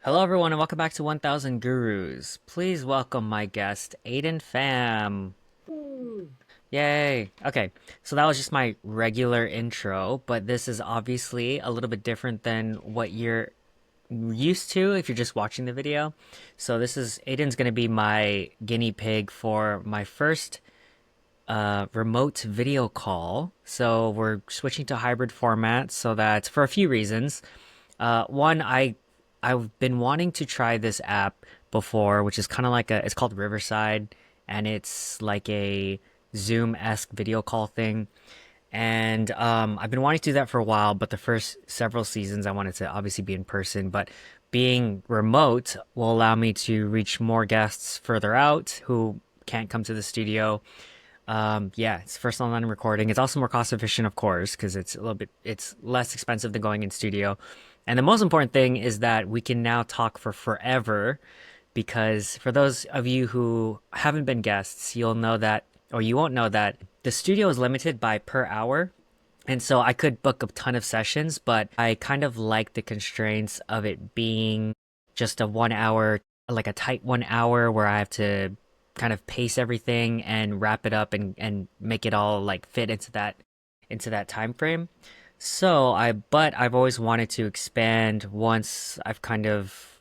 Hello, everyone, and welcome back to 1000 Gurus. Please welcome my guest, Aeden Pham. Ooh. Yay! Okay, so that was just my regular intro, but this is obviously a little bit different than what you're used to if you're just watching the video. So this is Aiden's gonna be my guinea pig for my first remote video call. So we're switching to hybrid format so that for a few reasons. One, I've been wanting to try this app before, which is kind of like it's called Riverside, and it's like a Zoom-esque video call thing. And I've been wanting to do that for a while, but the first several seasons I wanted to obviously be in person, but being remote will allow me to reach more guests further out who can't come to the studio. Yeah, it's first online recording. It's also more cost efficient, of course, because it's less expensive than going in studio. And the most important thing is that we can now talk for forever because for those of you who haven't been guests, you'll know that, or you won't know that the studio is limited by per hour. And so I could book a ton of sessions, but I kind of like the constraints of it being just a 1 hour, like a tight 1 hour where I have to kind of pace everything and wrap it up and make it all like fit into that time frame. But I've always wanted to expand once I've kind of,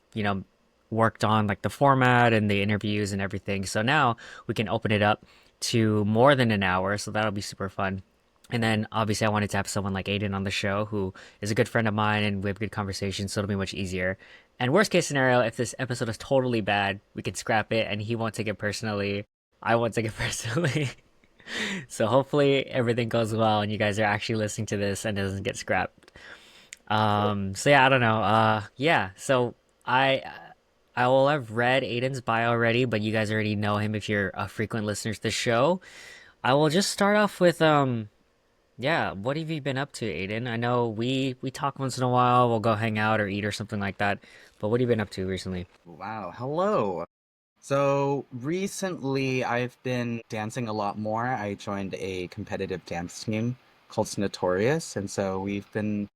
worked on like the format and the interviews and everything. So now we can open it up to more than an hour. So that'll be super fun. And then obviously I wanted to have someone like Aiden on the show who is a good friend of mine and we have good conversations, so it'll be much easier. And worst case scenario, if this episode is totally bad, we can scrap it and he won't take it personally. I won't take it personally. So hopefully everything goes well and you guys are actually listening to this and it doesn't get scrapped. So yeah, I don't know. Yeah. So I I will have read Aiden's bio already, but you guys already know him if you're a frequent listener to the show. I will just start off with yeah, what have you been up to, Aiden? I know we talk once in a while, we'll go hang out or eat or something like that. But what have you been up to recently? Wow, hello. So recently I've been dancing a lot more. I joined a competitive dance team called Notorious, and so we've been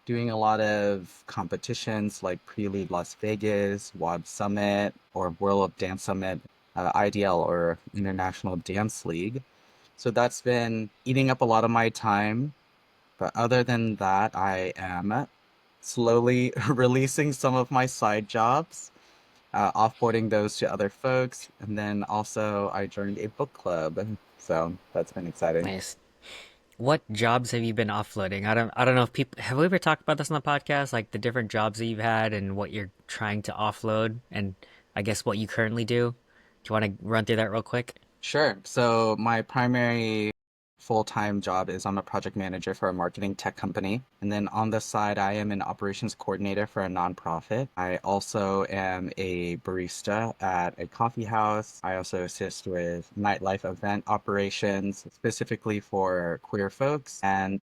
doing a lot of competitions like Prelude Las Vegas, WAD Summit, or World of Dance Summit, IDL, or International Dance League. So that's been eating up a lot of my time. But other than that, I am slowly releasing some of my side jobs, offboarding those to other folks, and then also I joined a book club, so that's been exciting. Nice. What jobs have you been offloading? I don't know if people have we ever talked about this on the podcast, like the different jobs that you've had and what you're trying to offload and I guess what you currently do. Do you want to run through that real quick? Sure. So my primary full-time job is I'm a project manager for a marketing tech company. And then on the side, I am an operations coordinator for a nonprofit. I also am a barista at a coffee house. I also assist with nightlife event operations, specifically for queer folks. And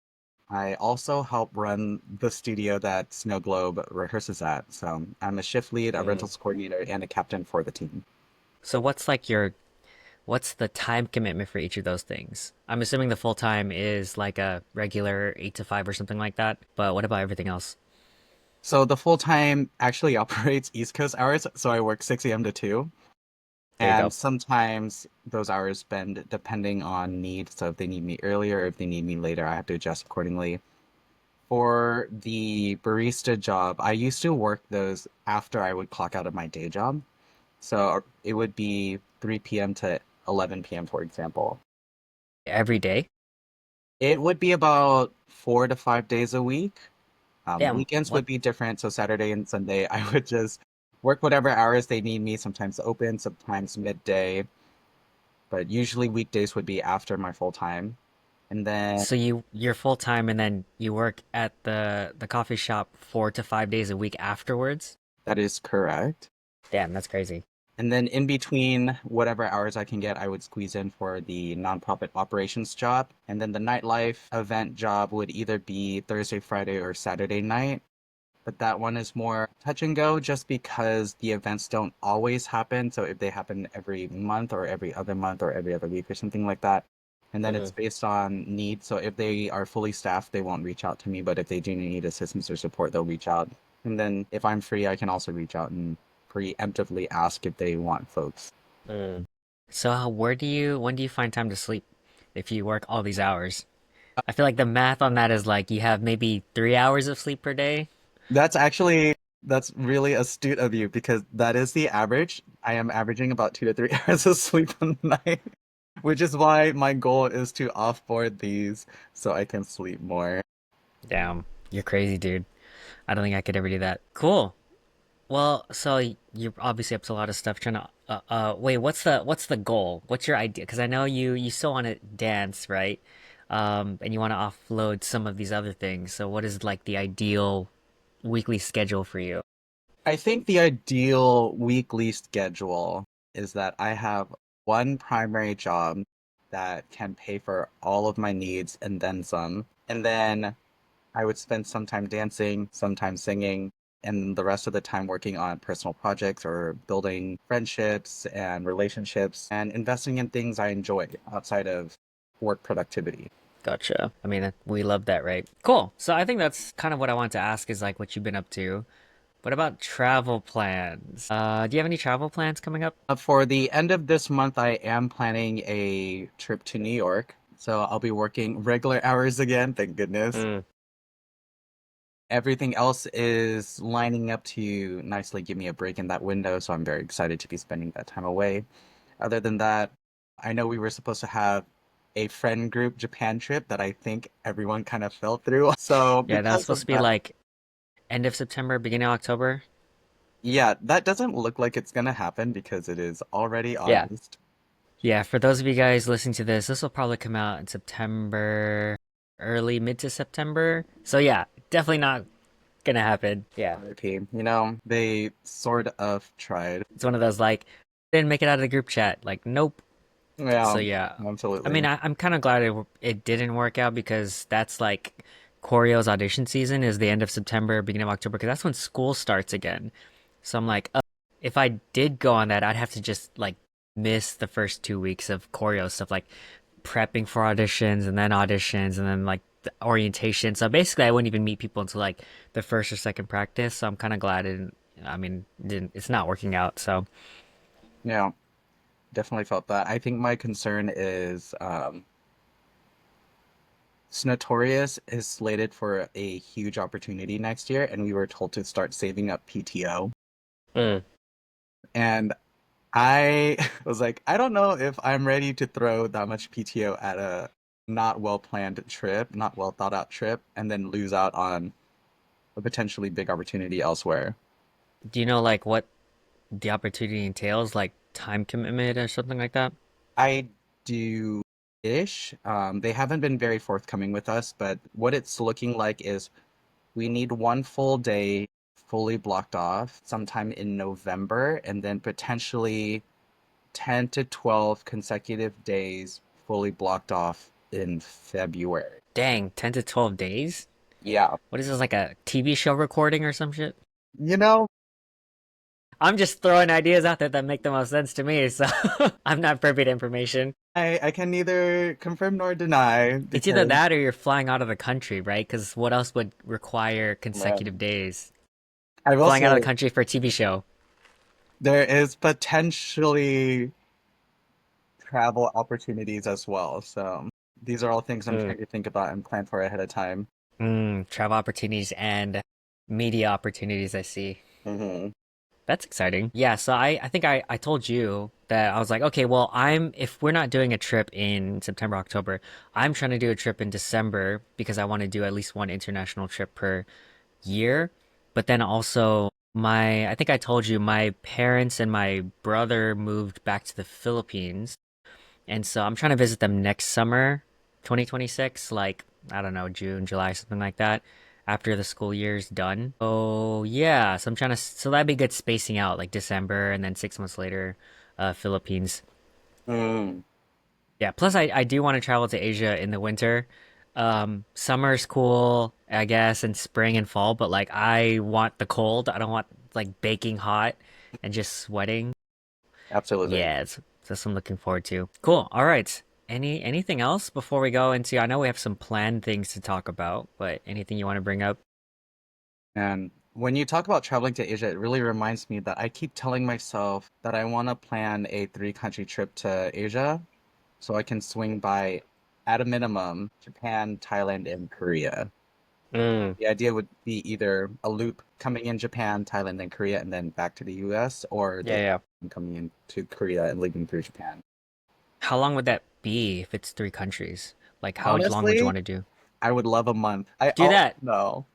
I also help run the studio that Snow Globe rehearses at. So I'm a shift lead, a Mm. rentals coordinator, and a captain for the team. So what's the time commitment for each of those things? I'm assuming the full time is like a regular 8 to 5 or something like that, but what about everything else? So the full time actually operates East Coast hours, so I work 6 a.m. to 2. There you And go. sometimes those hours bend depending on need. So if they need me earlier or if they need me later, I have to adjust accordingly. For the barista job, I used to work those after I would clock out of my day job. So it would be 3 p.m. to 11 p.m., for example. Every day? It would be about 4 to 5 days a week. Damn, Weekends what? would be different. So Saturday and Sunday, I would just work whatever hours they need me, sometimes open, sometimes midday, but usually weekdays would be after my full time. And then So you're full time and then you work at the coffee shop 4 to 5 days a week afterwards? that is correct. Damn, that's crazy. And then in between whatever hours I can get, I would squeeze in for the nonprofit operations job. And then the nightlife event job would either be Thursday, Friday, or Saturday night. But that one is more touch and go just because the events don't always happen. So if they happen every month or every other month or every other week or something like that, and then it's Hmm. based on need. So if they are fully staffed, they won't reach out to me. But if they do need assistance or support, they'll reach out. And then if I'm free, I can also reach out and preemptively ask if they want folks. Mm. So when do you find time to sleep if you work all these hours? I feel like the math on that is like you have maybe 3 hours of sleep per day. That's actually that's really astute of you because that is the average. I am averaging about 2 to 3 hours of sleep a night, which is why my goal is to offboard these so I can sleep more. Damn, you're crazy, dude. I don't think I could ever do that. Cool. Well, so you're obviously up to a lot of stuff trying to wait, what's the goal? What's your idea? Because I know you still want to dance, right? And you want to offload some of these other things. So what is like the ideal weekly schedule for you? I think the ideal weekly schedule is that I have one primary job that can pay for all of my needs and then some. And then I would spend some time dancing, some time singing, and the rest of the time working on personal projects or building friendships and relationships and investing in things I enjoy outside of work productivity. Gotcha. I mean, we love that, right? Cool. So I think that's kind of what I want to ask is like what you've been up to. What about travel plans? Do you have any travel plans coming up? For the end of this month, I am planning a trip to New York. So I'll be working regular hours again, thank goodness. Mm. Everything else is lining up to nicely give me a break in that window, so I'm very excited to be spending that time away. Other than that, I know we were supposed to have a friend group Japan trip that I think everyone kind of fell through. So Yeah, that was because supposed of to be that, like end of September, beginning of October. yeah, that doesn't look like it's gonna happen because it is already Yeah. August. Yeah, for those of you guys listening to this, this will probably come out in September, early mid to September. So yeah, definitely not gonna happen. Yeah. RIP. They sort of tried. It's one of those like didn't make it out of the group chat. Like, nope. So Yeah, yeah. I mean, absolutely. I'm kind of glad it didn't work out because that's like choreo's audition season is the end of September, beginning of October, because that's when school starts again. So I'm like, if I did go on that, I'd have to just like miss the first 2 weeks of choreo stuff, like prepping for auditions and then like the orientation. So basically, I wouldn't even meet people until like the first or second practice. So I'm kind of glad it didn't. I mean, didn't it's not working out. So Yeah, definitely felt that. I think my concern is Snatorius is slated for a huge opportunity next year, and we were told to start saving up PTO. mm. And I was like, I don't know if I'm ready to throw that much PTO at a not well planned trip, not well thought out trip, and then lose out on a potentially big opportunity elsewhere. Do you know like what the opportunity entails, like time commitment or something like that? I do ish. They haven't been very forthcoming with us, but what it's looking like is we need one full day fully blocked off sometime in November, and then potentially 10 to 12 consecutive days fully blocked off in February. Dang, 10 to 12 days? Yeah. What is this, like a TV show recording or some shit? You know, I'm just throwing ideas out there that make the most sense to me, so I'm not privy to information. I can neither confirm nor deny It's either because that or you're flying out of the country, right? Because what else would require right. consecutive days? I will Flying out of the say country for a TV show. there is potentially travel opportunities as well. So these are all things I'm Mm. trying to think about and plan for ahead of time. Travel opportunities and media opportunities, I see. Hmm. That's exciting. Yeah, so I think I told you that I was like, okay, well, if we're not doing a trip in September, October, I'm trying to do a trip in December because I want to do at least one international trip per year. But then also I think I told you my parents and my brother moved back to the Philippines. And so I'm trying to visit them next summer, 2026, like, I don't know, June, July, something like that, after the school year's done. Oh, yeah. So so that'd be good spacing out, like December and then 6 months later, Philippines. Mm, Yeah. Plus, I do want to travel to Asia in the winter. Summer's cool, I guess, and spring and fall, but like, I want the cold. I don't want like baking hot and just sweating. absolutely. Yeah, that's what I'm looking forward to. Cool. All right. Anything else before we go into? I know we have some planned things to talk about, but anything you want to bring up? And When you talk about traveling to Asia, it really reminds me that I keep telling myself that I want to plan a three-country trip to Asia so I can swing by, at a minimum, Japan, Thailand, and Korea. Mm, The idea would be either a loop coming in Japan, Thailand, and Korea, and then back to the US, or yeah, the yeah. coming into Korea and leaving through Japan. How long would that be if it's three countries? Like, how long would you Honestly, want to do? I would love a month. I Do that. no,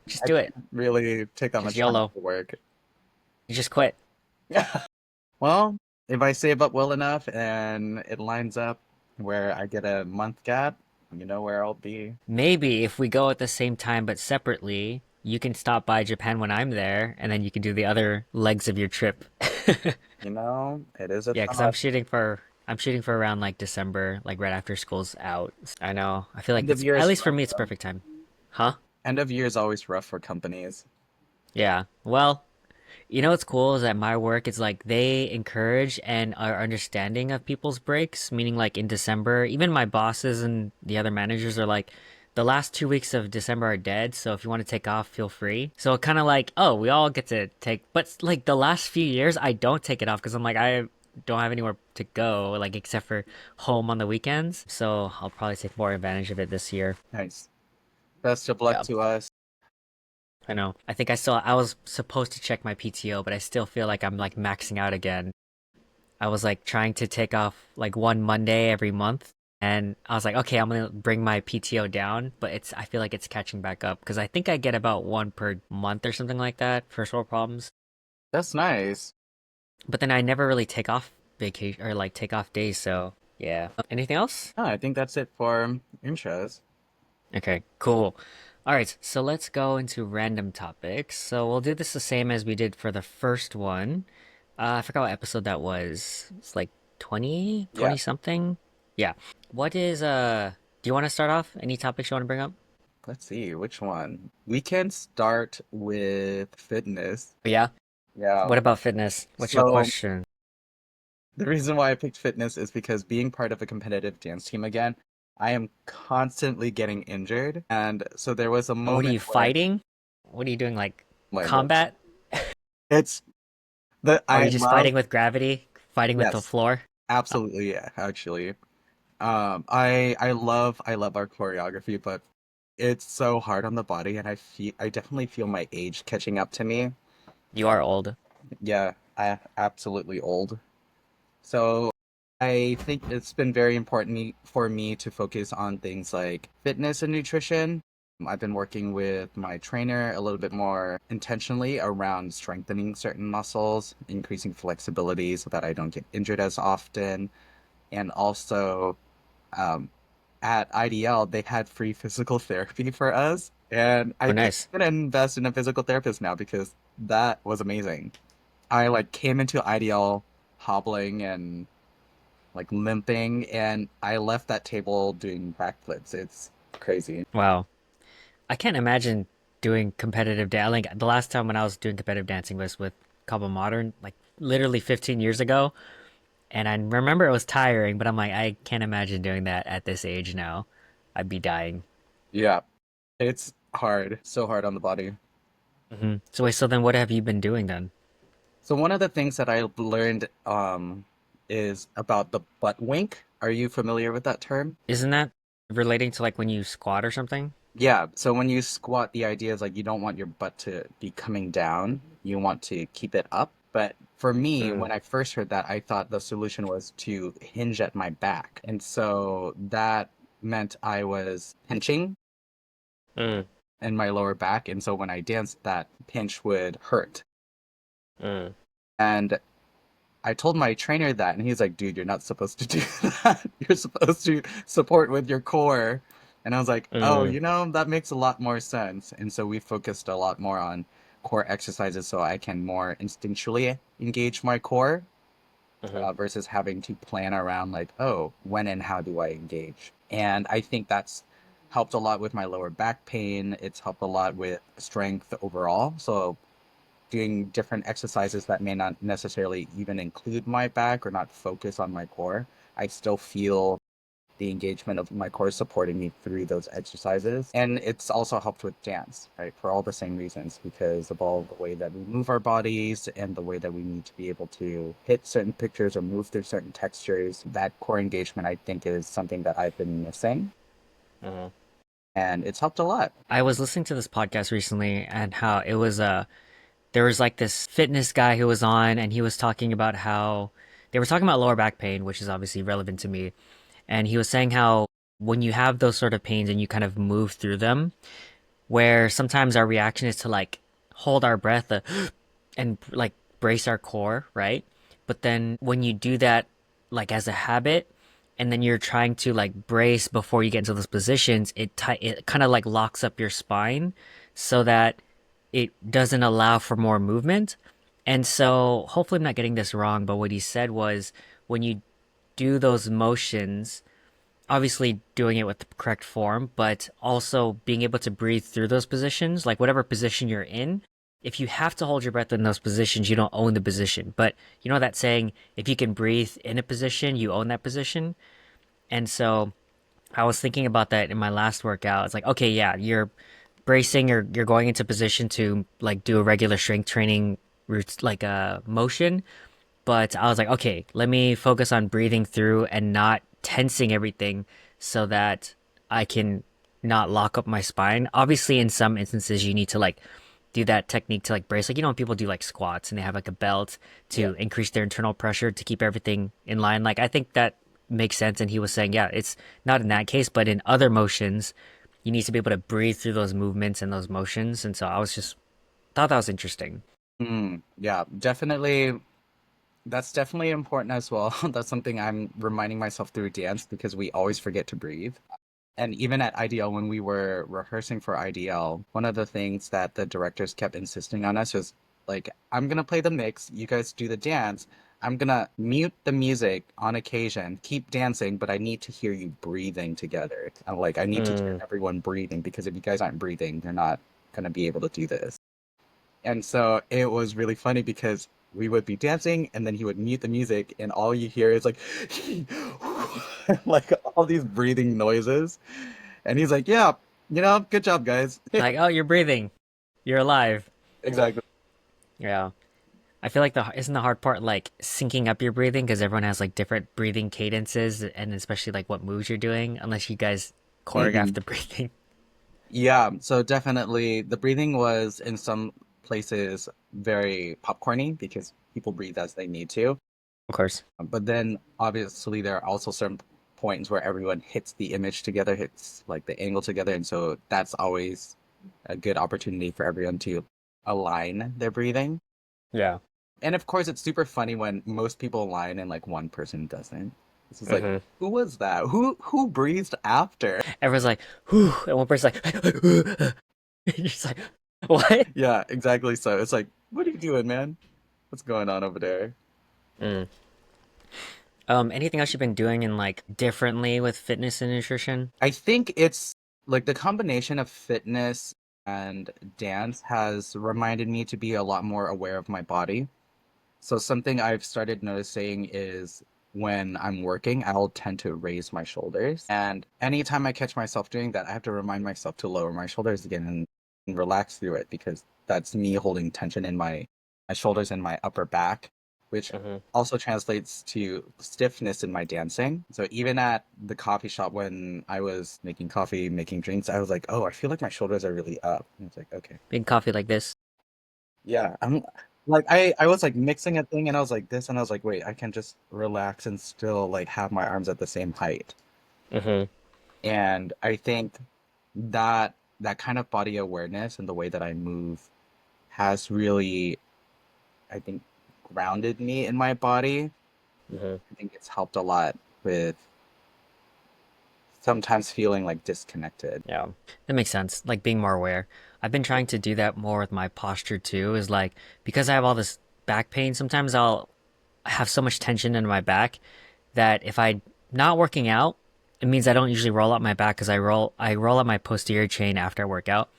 Just I do it. can't really take that Just much time off YOLO. of work. You just quit. Well, if I save up well enough and it lines up where I get a month gap, you know where I'll be. Maybe if we go at the same time but separately, you can stop by Japan when I'm there, and then you can do the other legs of your trip. You know, it is a Yeah, because thought. I'm shooting for around like December, like right after school's out. I know. I feel like End of it's year at is least for rough me, it's though. perfect time. Huh? End of year is always rough for companies. Yeah. Well, you know what's cool is that my work is like they encourage and are understanding of people's breaks, meaning like in December, even my bosses and the other managers are like, the last 2 weeks of December are dead, so if you want to take off, feel free. So kind of like, oh, we all get to take, but like the last few years, I don't take it off because I'm like, I don't have anywhere to go, like except for home on the weekends. So I'll probably take more advantage of it this year. Nice. Best of luck Yeah. to us. I know. I was supposed to check my PTO, but I still feel like I'm like maxing out again. I was like trying to take off like one Monday every month. And I was like, okay, I'm gonna bring my PTO down, but I feel like it's catching back up because I think I get about one per month or something like that, first world problems. That's nice. But then I never really take off vacation or like take off days, so yeah. Anything else? Oh, I think that's it for intros. Okay, cool. All right, so let's go into random topics. So we'll do this the same as we did for the first one. I forgot what episode that was. It's like 20, Yeah. 20 something. Yeah. What is do you want to start off? Any topics you want to bring up? Let's see, which one? We can start with fitness. Yeah. Yeah. What about fitness? What's your So question? the reason why I picked fitness is because being part of a competitive dance team again, I am constantly getting injured. And so there was a What are moment you where fighting? What are you doing like my God, combat? it's that Or are I you just love, fighting with gravity? Fighting with the yes, floor? absolutely, yeah, actually. I love our choreography, but it's so hard on the body and I definitely feel my age catching up to me. You are old. Yeah, I absolutely old. So I think it's been very important for me to focus on things like fitness and nutrition. I've been working with my trainer a little bit more intentionally around strengthening certain muscles, increasing flexibility so that I don't get injured as often. And also, um, at IDL, they had free physical therapy for us. And I Oh, think nice. I'm gonna invest in a physical therapist now because that was amazing. I like came into IDL hobbling and like limping, and I left that table doing backflips. It's crazy. Wow. I can't imagine doing competitive dance. Like the last time when I was doing competitive dancing was with Cabo Modern, like literally 15 years ago. And I remember it was tiring, but I'm like, I can't imagine doing that at this age now. I'd be dying. Yeah, it's hard, so hard on the body. So wait, so then what have you been doing then? So one of the things that I learned is about the butt wink. Are you familiar with that term? Isn't that relating to like when you squat or something? Yeah, so when you squat, the idea is like you don't want your butt to be coming down. You want to keep it up. But for me, Mm, when I first heard that, I thought the solution was to hinge at my back. And so that meant I was pinching mm, in my lower back. And so when I danced, that pinch would hurt. mm, And I told my trainer that, and he's like, dude, you're not supposed to do that. You're supposed to support with your core. And I was like, oh, mm, that makes a lot more sense. And so we focused a lot more on core exercises so I can more instinctually engage my core mhm. versus having to plan around, like, oh, when and how do I engage? And I think that's helped a lot with my lower back pain. It's helped a lot with strength overall. So doing different exercises that may not necessarily even include my back or not focus on my core, I still feel the engagement of my core supporting me through those exercises. And it's also helped with dance, right? For all the same reasons, because of all the way that we move our bodies and the way that we need to be able to hit certain pictures or move through certain textures. That core engagement, I think, is something that I've been missing. Uh-huh. And it's helped a lot. I was listening to this podcast recently and how it was there was like this fitness guy who was on and he was talking about how they were talking about lower back pain, which is obviously relevant to me. And he was saying how when you have those sort of pains and you kind of move through them, where sometimes our reaction is to like hold our breath and like brace our core, right? But then when you do that like as a habit and then you're trying to like brace before you get into those positions, it kind of like locks up your spine so that it doesn't allow for more movement. And so hopefully I'm not getting this wrong, but what he said was when you do those motions, obviously doing it with the correct form, but also being able to breathe through those positions, like whatever position you're in. If you have to hold your breath in those positions, you don't own the position. But you know that saying, if you can breathe in a position, you own that position. And so I was thinking about that in my last workout. It's like, okay, yeah, you're bracing, you're going into position to like do a regular strength training like a motion, but I was like, okay, let me focus on breathing through and not tensing everything so that I can not lock up my spine. Obviously, in some instances, you need to like do that technique to like brace. Like, you know, when people do like squats and they have like a belt Yeah. to increase their internal pressure to keep everything in line. Like, I think that makes sense. And he was saying, yeah, it's not in that case, but in other motions, you need to be able to breathe through those movements and those motions. And so I was just thought that was interesting. Yeah, definitely. That's definitely important as well. That's something I'm reminding myself through dance because we always forget to breathe. And even at IDL, when we were rehearsing for IDL, one of the things that the directors kept insisting on us was like, I'm gonna play the mix, you guys do the dance. I'm gonna mute the music on occasion, keep dancing, but I need to hear you breathing together. And like, I need to hear Mm. everyone breathing because if you guys aren't breathing, you're not gonna be able to do this. And so it was really funny because we would be dancing and then he would mute the music and all you hear is like like all these breathing noises. And he's like, "Yeah, good job, guys." Like, oh, you're breathing, you're alive. Exactly. Yeah. I feel like the isn't the hard part like syncing up your breathing because everyone has like different breathing cadences and especially like what moves you're doing unless you guys choreograph hmm the breathing. Yeah, so definitely the breathing was in some places very popcorny because people breathe as they need to. Of course. But then obviously there are also certain points where everyone hits the image together, hits like the angle together, and so that's always a good opportunity for everyone to align their breathing. Yeah. And of course, it's super funny when most people align and like one person doesn't. This is like, hmm who was that? Who breathed after? Everyone's like, whew, and one person's like, you're just like, what? Yeah, exactly. So it's like, what are you doing, man? What's going on over there? Mm. Anything else you've been doing in like differently with fitness and nutrition? I think it's like the combination of fitness and dance has reminded me to be a lot more aware of my body. So something I've started noticing is when I'm working, I'll tend to raise my shoulders. And anytime I catch myself doing that, I have to remind myself to lower my shoulders again and relax through it because that's me holding tension in my shoulders and my upper back, which hmm also translates to stiffness in my dancing. So even at the coffee shop when I was making coffee, making drinks, I was like, oh, I feel like my shoulders are really up. And it's like, okay. Big coffee like this. Yeah, I'm like I was like mixing a thing and I was like this and I was like, wait, I can just relax and still like have my arms at the same height. hmm And I think that kind of body awareness and the way that I move has really, I think, grounded me in my body. hmm I think it's helped a lot with sometimes feeling like disconnected. Yeah, that makes sense. Like being more aware. I've been trying to do that more with my posture too. Is like because I have all this back pain, sometimes I'll have so much tension in my back that if I'm not working out, it means I don't usually roll out my back because I roll out my posterior chain after I work out.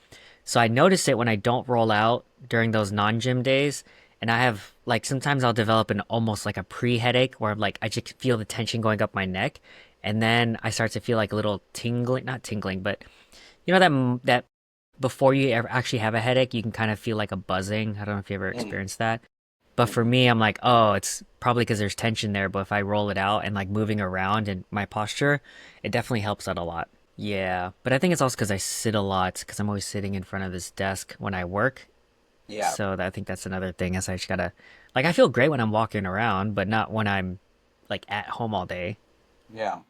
So I notice it when I don't roll out during those non-gym days, and I have like sometimes I'll develop an almost like a pre-headache where I'm like I just feel the tension going up my neck, And then I start to feel like a little tingling, not tingling, but you know that before you ever actually have a headache, you can kind of feel like a buzzing. I don't know if you ever Mm, experienced that. But for me, I'm like, oh, it's probably because there's tension there. But if I roll it out and like moving around and my posture, it definitely helps out a lot. Yeah, but I think it's also because I sit a lot because I'm always sitting in front of this desk when I work. yeah, So I think that's another thing is I just gotta like I feel great when I'm walking around, but not when I'm like at home all day. yeah.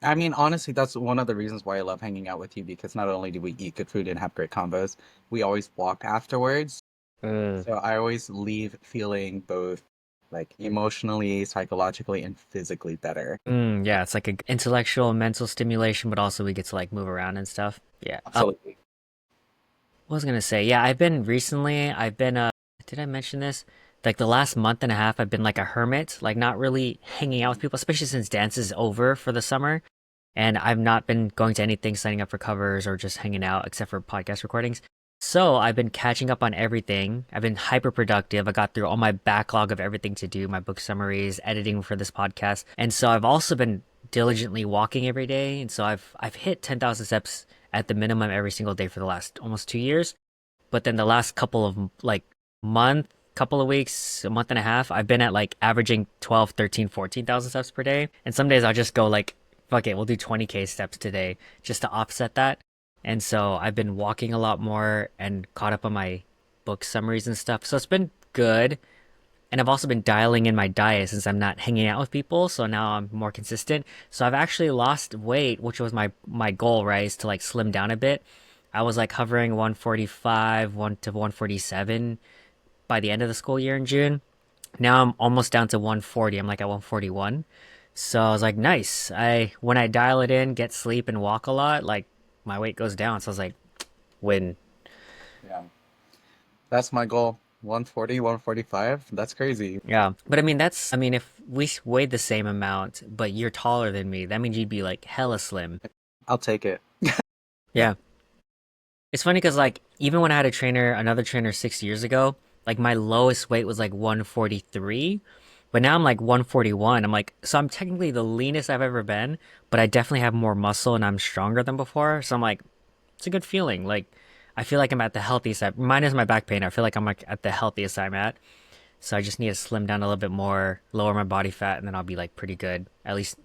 I mean, honestly, that's one of the reasons why I love hanging out with you because not only do we eat good food and have great combos, we always walk afterwards. Ugh. So I always leave feeling both like emotionally, psychologically, and physically better. Yeah, it's like a intellectual, mental stimulation, but also we get to like move around and stuff. Yeah. Absolutely. What was I gonna say? Yeah, I've been did I mention this? Like the last month and a half I've been like a hermit, like not really hanging out with people, especially since dance is over for the summer. And I've not been going to anything, signing up for covers or just hanging out except for podcast recordings. So I've been catching up on everything. I've been hyper productive. I got through all my backlog of everything to do, my book summaries, editing for this podcast. And so I've also been diligently walking every day. And so I've hit 10,000 steps at the minimum every single day for the last almost 2 years. But then the last couple of like couple of weeks, a month and a half, I've been at like averaging 12, 13, 14,000 steps per day. And some days I'll just go like, fuck it, we'll do 20K steps today just to offset that. And so I've been walking a lot more and caught up on my book summaries and stuff. So it's been good. And I've also been dialing in my diet since I'm not hanging out with people. So now I'm more consistent. So I've actually lost weight, which was my goal, right? Is to like slim down a bit. I was like hovering 145, 1 to 147 by the end of the school year in June. Now I'm almost down to 140. I'm like at 141. So I was like, nice. I when I dial it in, get sleep and walk a lot, like my weight goes down. So I was like, win. Yeah. That's my goal. 140, 145. That's crazy. Yeah. But I mean, if we weighed the same amount, but you're taller than me, that means you'd be like hella slim. I'll take it. Yeah. It's funny because like even when I had another trainer 6 years ago, like my lowest weight was like 143, but now I'm like 141. I'm like, so I'm technically the leanest I've ever been, but I definitely have more muscle and I'm stronger than before. So I'm like, it's a good feeling. Like I feel like I'm at the healthiest. Minus my back pain, I feel like I'm like at the healthiest I'm at. So I just need to slim down a little bit more, lower my body fat, and then I'll be like pretty good. At least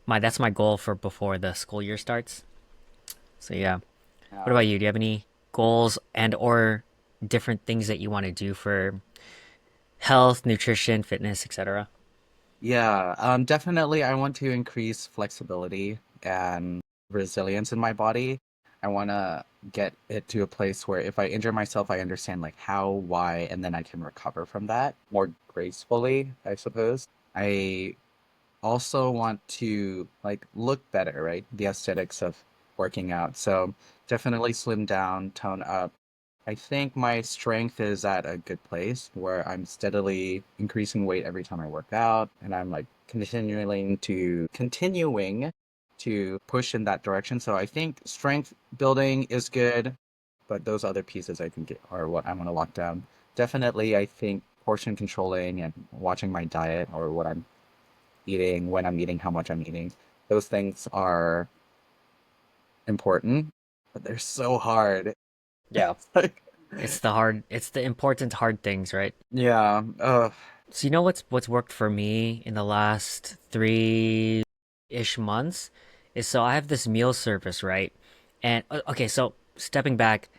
that's my goal for before the school year starts. So yeah. What Yeah. about you? Do you have any goals and or different things that you want to do for health, nutrition, fitness, etc.? Yeah, definitely I want to increase flexibility and resilience in my body. I want to get it to a place where if I injure myself, I understand like how, why, and then I can recover from that more gracefully, I suppose. I also want to like look better, right? The aesthetics of working out. So definitely slim down, tone up. I think my strength is at a good place where I'm steadily increasing weight every time I work out, and I'm like continuing to push in that direction. So I think strength building is good, but those other pieces I think are what I'm gonna lock down. Definitely, I think portion controlling and watching my diet or what I'm eating, when I'm eating, how much I'm eating. Those things are important, but they're so hard. Yeah. Like, It's the important hard things, right? yeah, So you know what's worked for me in the last 3-ish months is so I have this meal service, right? And okay, so stepping back,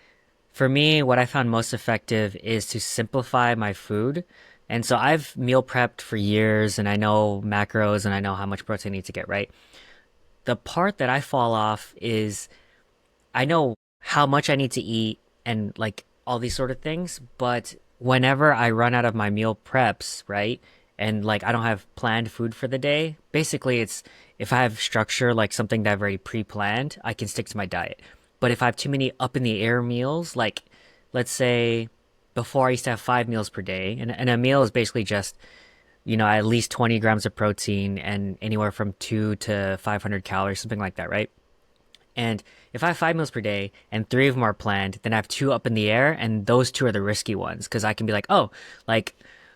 for me, what I found most effective is to simplify my food. And so I've meal prepped for years and I know macros and I know how much protein I need to get, right? The part that I fall off is I know how much I need to eat and like all these sort of things, but whenever I run out of my meal preps, right? And like I don't have planned food for the day, basically it's if I have structure like something that I've already pre-planned, I can stick to my diet. But if I have too many up in the air meals, like let's say before I used to have 5 meals per day, and a meal is basically just, at least 20 grams of protein and anywhere from 2 to 500 calories, something like that, right? And if I have 5 meals per day and three of them are planned, then I have two up in the air, and those two are the risky ones because I can be like, oh, like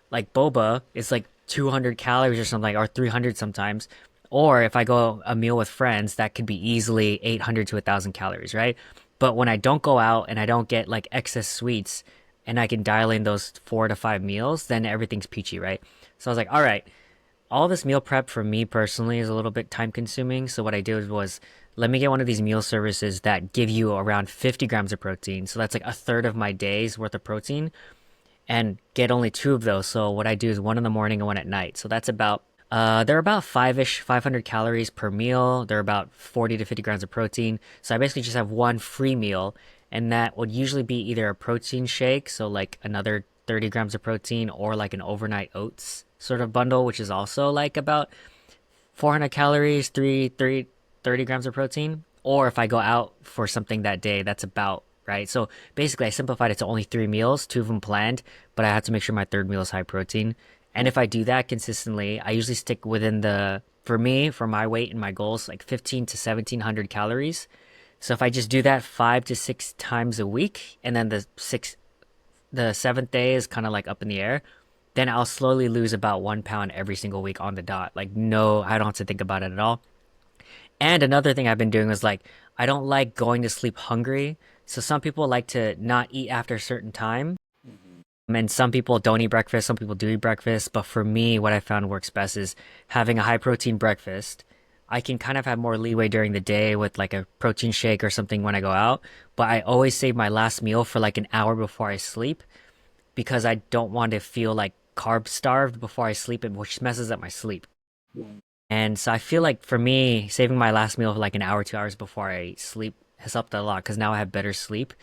like boba is like 200 calories or something, or 300 sometimes. Or if I go a meal with friends, that could be easily 800 to 1,000 calories, right? But when I don't go out and I don't get like excess sweets and I can dial in those 4 to 5 meals, then everything's peachy, right? So I was like, all right, all this meal prep for me personally is a little bit time consuming. So what I did was let me get one of these meal services that give you around 50 grams of protein. So that's like a third of my day's worth of protein and get only two of those. So what I do is one in the morning and one at night. So that's about they're about 500 calories per meal. They're about 40 to 50 grams of protein. So I basically just have one free meal, and that would usually be either a protein shake, so like another 30 grams of protein, or like an overnight oats sort of bundle, which is also like about 400 calories, 30 grams of protein. Or if I go out for something that day, that's about right. So basically, I simplified it to only 3 meals, two of them planned, but I have to make sure my third meal is high protein. And if I do that consistently, I usually stick within for me, for my weight and my goals, like 15 to 1700 calories. So if I just do that 5 to 6 times a week, and then the seventh day is kind of like up in the air, then I'll slowly lose about 1 pound every single week on the dot. Like, no, I don't have to think about it at all. And another thing I've been doing is like, I don't like going to sleep hungry. So some people like to not eat after a certain time. Mhm. And some people don't eat breakfast, some people do eat breakfast. But for me, what I found works best is having a high protein breakfast. I can kind of have more leeway during the day with like a protein shake or something when I go out. But I always save my last meal for like an hour before I sleep because I don't want to feel like carb starved before I sleep, which messes up my sleep. And so I feel like for me, saving my last meal for like an hour, 2 hours before I sleep has helped a lot because now I have better sleep.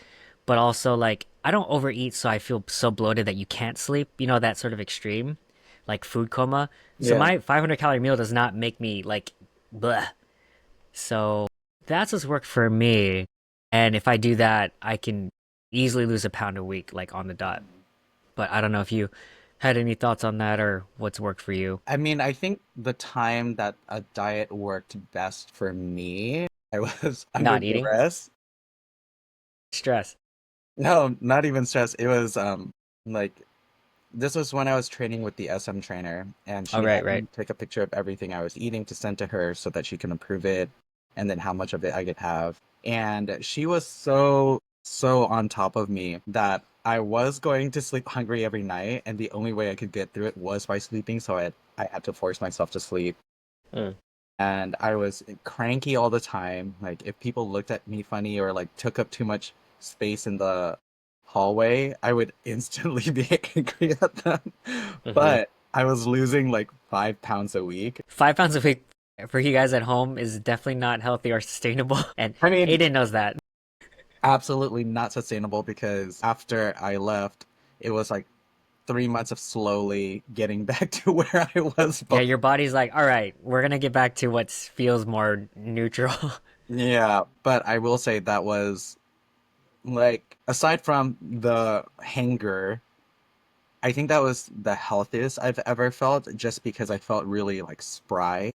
But also, like, I don't overeat, so I feel so bloated that you can't sleep. You know, that sort of extreme, like food coma. So Yeah. my 500 calorie meal does not make me like, bleh. So that's what's worked for me. And if I do that, I can easily lose a pound a week, like on the dot. But I don't know if you had any thoughts on that or what's worked for you. I mean, I think the time that a diet worked best for me, I was under Not eating, duress. stress. No, not even stress. It was like this was when I was training with the SM trainer, and Oh, she right, had right. me take a picture of everything I was eating to send to her so that she can approve it, and then how much of it I could have. And she was so on top of me that I was going to sleep hungry every night, and the only way I could get through it was by sleeping, so I had to force myself to sleep. Mm. And I was cranky all the time. Like if people looked at me funny or like took up too much space in the hallway, I would instantly be angry at them. Hmm. But I was losing like 5 pounds a week. 5 pounds a week for you guys at home is definitely not healthy or sustainable. And I mean, Aiden knows that. absolutely not sustainable because after I left, it was like 3 months of slowly getting back to where I was Yeah, before. your body's like, all right, we're gonna get back to what feels more neutral. Yeah, but I will say that was like aside from the hanger, I think that was the healthiest I've ever felt just because I felt really like spry.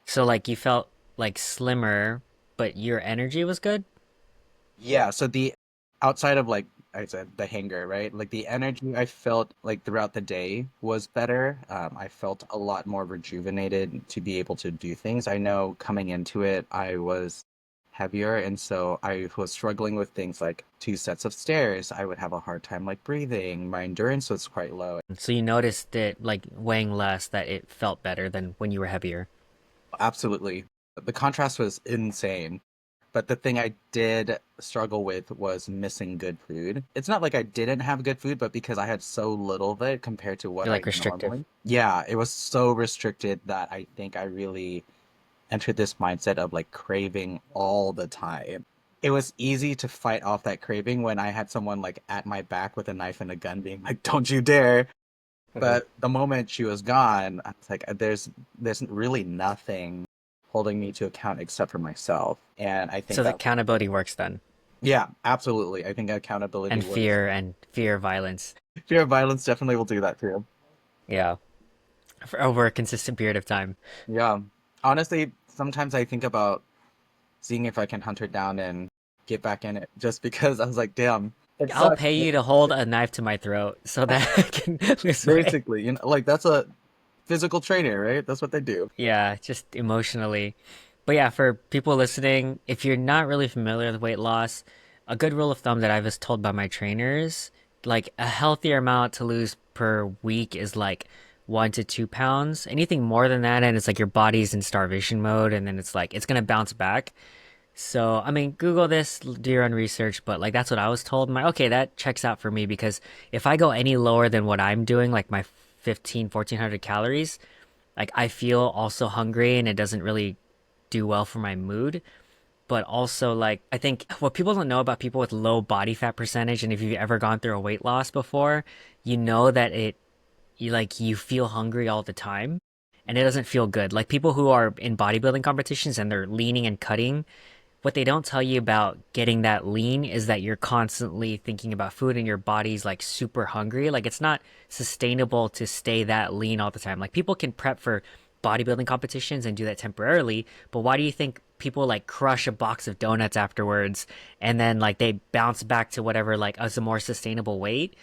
So like you felt like slimmer, but your energy was good? Yeah, so the outside of like I said the hanger, right? Like the energy I felt like throughout the day was better. I felt a lot more rejuvenated to be able to do things. I know coming into it, I was heavier, and so I was struggling with things like 2 sets of stairs. I would have a hard time like breathing. My endurance was quite low. So you noticed it like weighing less that it felt better than when you were heavier. Absolutely. The contrast was insane. But the thing I did struggle with was missing good food. It's not like I didn't have good food, but because I had so little of it compared to what You're I like restrictive. normally. Yeah, it was so restricted that I think I really entered this mindset of like craving all the time. It was easy to fight off that craving when I had someone like at my back with a knife and a gun being like, "Don't you dare." Hmm. But the moment she was gone, I was like, there's really nothing holding me to account except for myself. And I think So the that, accountability works then. yeah, absolutely. I think accountability And was fear violence. fear of violence definitely will do that too. Yeah. For over a consistent period of time. Yeah. Honestly, sometimes I think about seeing if I can hunt her down and get back in it just because I was like, damn, it I'll sucks. pay you to hold a knife to my throat so that I can lose weight. Basically, like that's a physical trainer, right? That's what they do. Yeah, just emotionally. But yeah, for people listening, if you're not really familiar with weight loss, a good rule of thumb that I was told by my trainers, like a healthier amount to lose per week is like 1 to 2 pounds. Anything more than that, and it's like your body's in starvation mode, and then it's like it's gonna bounce back. So, I mean, Google this, do your own research, but like that's what I was told. I'm like, okay, that checks out for me because if I go any lower than what I'm doing, like my 1400 calories, like I feel also hungry and it doesn't really do well for my mood. But also, like, I think what people don't know about people with low body fat percentage, and if you've ever gone through a weight loss before, you know that you feel hungry all the time and it doesn't feel good. Like people who are in bodybuilding competitions and they're leaning and cutting, what they don't tell you about getting that lean is that you're constantly thinking about food and your body's like super hungry. Like it's not sustainable to stay that lean all the time. Like people can prep for bodybuilding competitions and do that temporarily, but why do you think people like crush a box of donuts afterwards and then like they bounce back to whatever like as a more sustainable weight?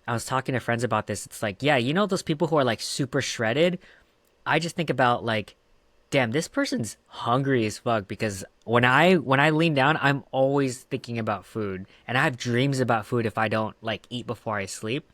I was talking to friends about this. It's like, yeah, you know those people who are like super shredded? I just think about like damn, this person's hungry as fuck because when I lean down, I'm always thinking about food. And I have dreams about food if I don't like eat before I sleep.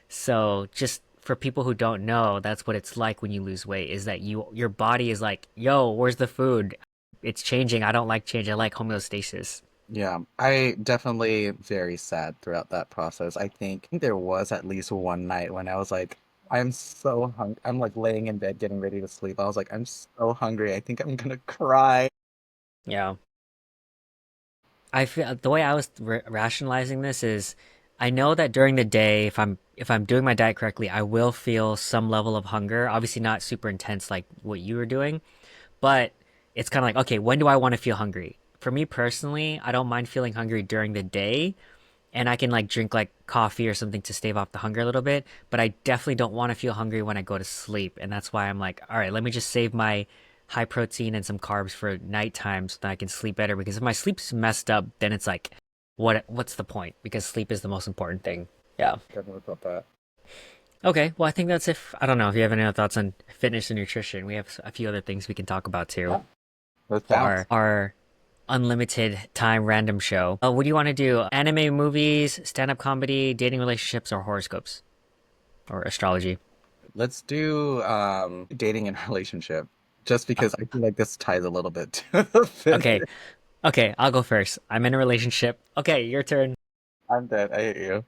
So just for people who don't know, that's what it's like when you lose weight, is that your body is like, yo, where's the food? It's changing. I don't like change. I like homeostasis. Yeah, I definitely very sad throughout that process. I think there was at least one night when I was like, I'm so hungry. I'm like laying in bed getting ready to sleep. I was like, I'm so hungry. I think I'm gonna cry. Yeah. I feel the way I was rationalizing this is I know that during the day if I'm doing my diet correctly, I will feel some level of hunger. Obviously not super intense like what you were doing, but it's kind of like, okay, when do I want to feel hungry? For me personally, I don't mind feeling hungry during the day and I can like drink like coffee or something to stave off the hunger a little bit, but I definitely don't want to feel hungry when I go to sleep. And that's why I'm like, all right, let me just save my high protein and some carbs for nighttime so that I can sleep better because if my sleep's messed up, then it's like what's the point? Because sleep is the most important thing. Yeah. Definitely felt that. Okay, well I think that's if I don't know if you have any other thoughts on fitness and nutrition. We have a few other things we can talk about too Yeah. Let's for bounce. our unlimited time random show. What do you want to do? Anime, movies, stand-up comedy, dating relationships, or horoscopes or astrology? Let's do dating and relationship. Just because I feel like this ties a little bit to the Okay, fitness. okay, I'll go first. I'm in a relationship. Okay, your turn. I'm dead. I hate you.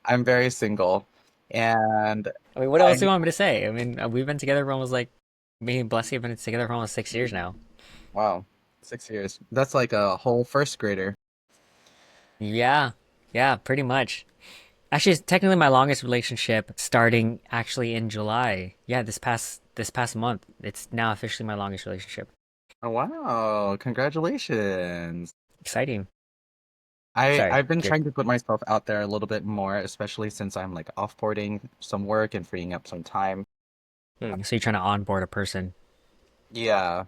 I'm very single. And I mean, what else do I you want me to say? I mean, we've been together for almost like me and Blessy have been together for almost 6 years now. wow, 6 years. That's like a whole first grader. Yeah, yeah, pretty much. Actually, it's technically my longest relationship starting actually in July. Yeah, this past month. It's now officially my longest relationship. Oh, wow, congratulations. Exciting. I Sorry, I've been you're trying to put myself out there a little bit more, especially since I'm like offboarding some work and freeing up some time. so you're trying to onboard a person Yeah,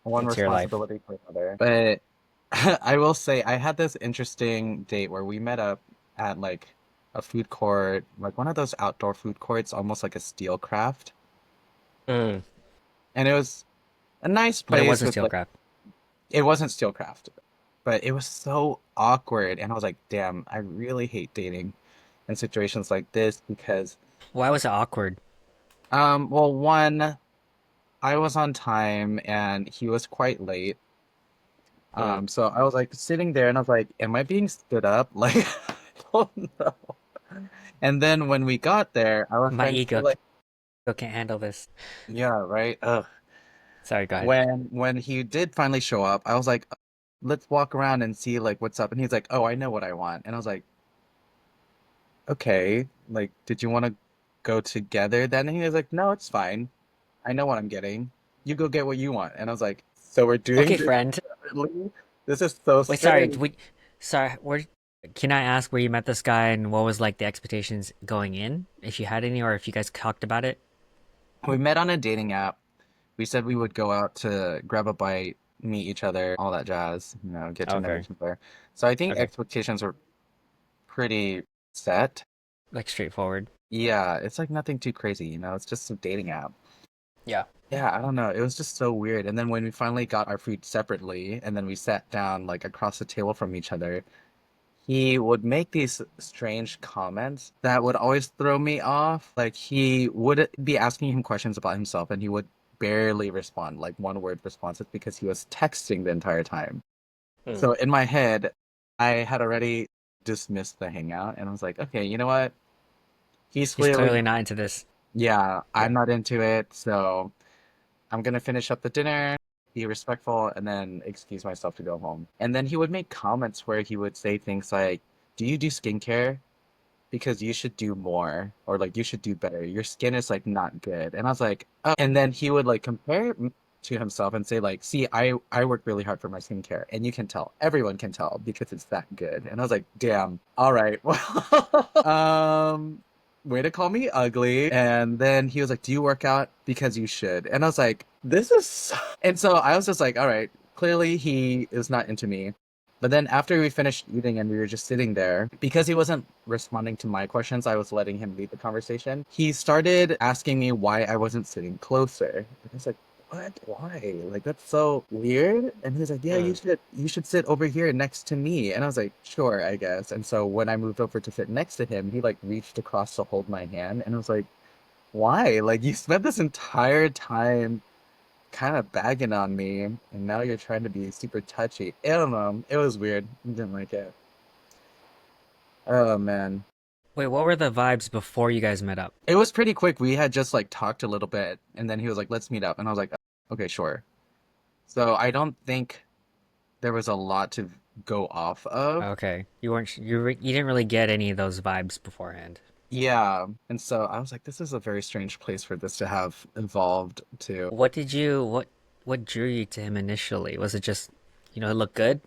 one into your life. responsibility for another. But I will say I had this interesting date where we met up at like a food court, like one of those outdoor food courts, almost like a steel craft. Mm. And it was a nice But it place wasn't with like Steelcraft. it wasn't steelcraft, but it was so awkward. And I was like, damn, I really hate dating in situations like this because Why was it awkward? well, one, I was on time and he was quite late. Mm. So I was like sitting there and I was like, am I being stood up? Like, I don't know. And then when we got there, I was My trying to feel like, ego can't handle this. yeah, right. Ugh. Sorry, go ahead. When he did finally show up, I was like, let's walk around and see like what's up. And he's like, oh, I know what I want. And I was like, okay, like, did you want to go together then? And he was like, no, it's fine. I know what I'm getting. You go get what you want. And I was like, so we're doing Okay, this friend. separately? This is so Wait, sorry. strange. Sorry. Where? Can I ask where you met this guy and what was like the expectations going in, if you had any, or if you guys talked about it? We met on a dating app. We said we would go out to grab a bite, meet each other, all that jazz, get to know Okay. each other. So I think Okay. expectations were pretty set. Like straightforward. Yeah, it's like nothing too crazy, you know, it's just a dating app. Yeah. Yeah, I don't know. It was just so weird. And then when we finally got our food separately and then we sat down like across the table from each other, he would make these strange comments that would always throw me off. Like he would be asking him questions about himself and he would barely respond, like one word responses because he was texting the entire time. Hmm. So in my head, I had already dismissed the hangout and I was like, okay, you know what? He's He's clearly, clearly not into this. yeah, I'm Yeah. not into it. So I'm gonna finish up the dinner, be respectful, and then excuse myself to go home. And then he would make comments where he would say things like, do you do skincare? Because you should do more, or like you should do better. Your skin is like not good. And I was like, oh. And then he would like compare it to himself and say like, see, I work really hard for my skincare, and you can tell, everyone can tell because it's that good. And I was like, damn, all right, well, way to call me ugly. And then he was like, do you work out? Because you should. And I was like, this is and so I was just like, all right, clearly he is not into me. But then after we finished eating and we were just sitting there, because he wasn't responding to my questions, I was letting him lead the conversation. He started asking me why I wasn't sitting closer. And I was like, what? Why? Like that's so weird. And he was like, yeah, Hmm. you should sit over here next to me. And I was like, sure, I guess. And so when I moved over to sit next to him, he like reached across to hold my hand and I was like, why? Like you spent this entire time kind of bagging on me, and now you're trying to be super touchy. I don't know. It was weird. I didn't like it. Oh man. Wait, what were the vibes before you guys met up? It was pretty quick. We had just like talked a little bit, and then he was like, let's meet up. And I was like, okay, sure. So I don't think there was a lot to go off of. Okay, you didn't really get any of those vibes beforehand. Yeah. And so I was like, this is a very strange place for this to have evolved to. What drew you to him initially? Was it just, it looked good?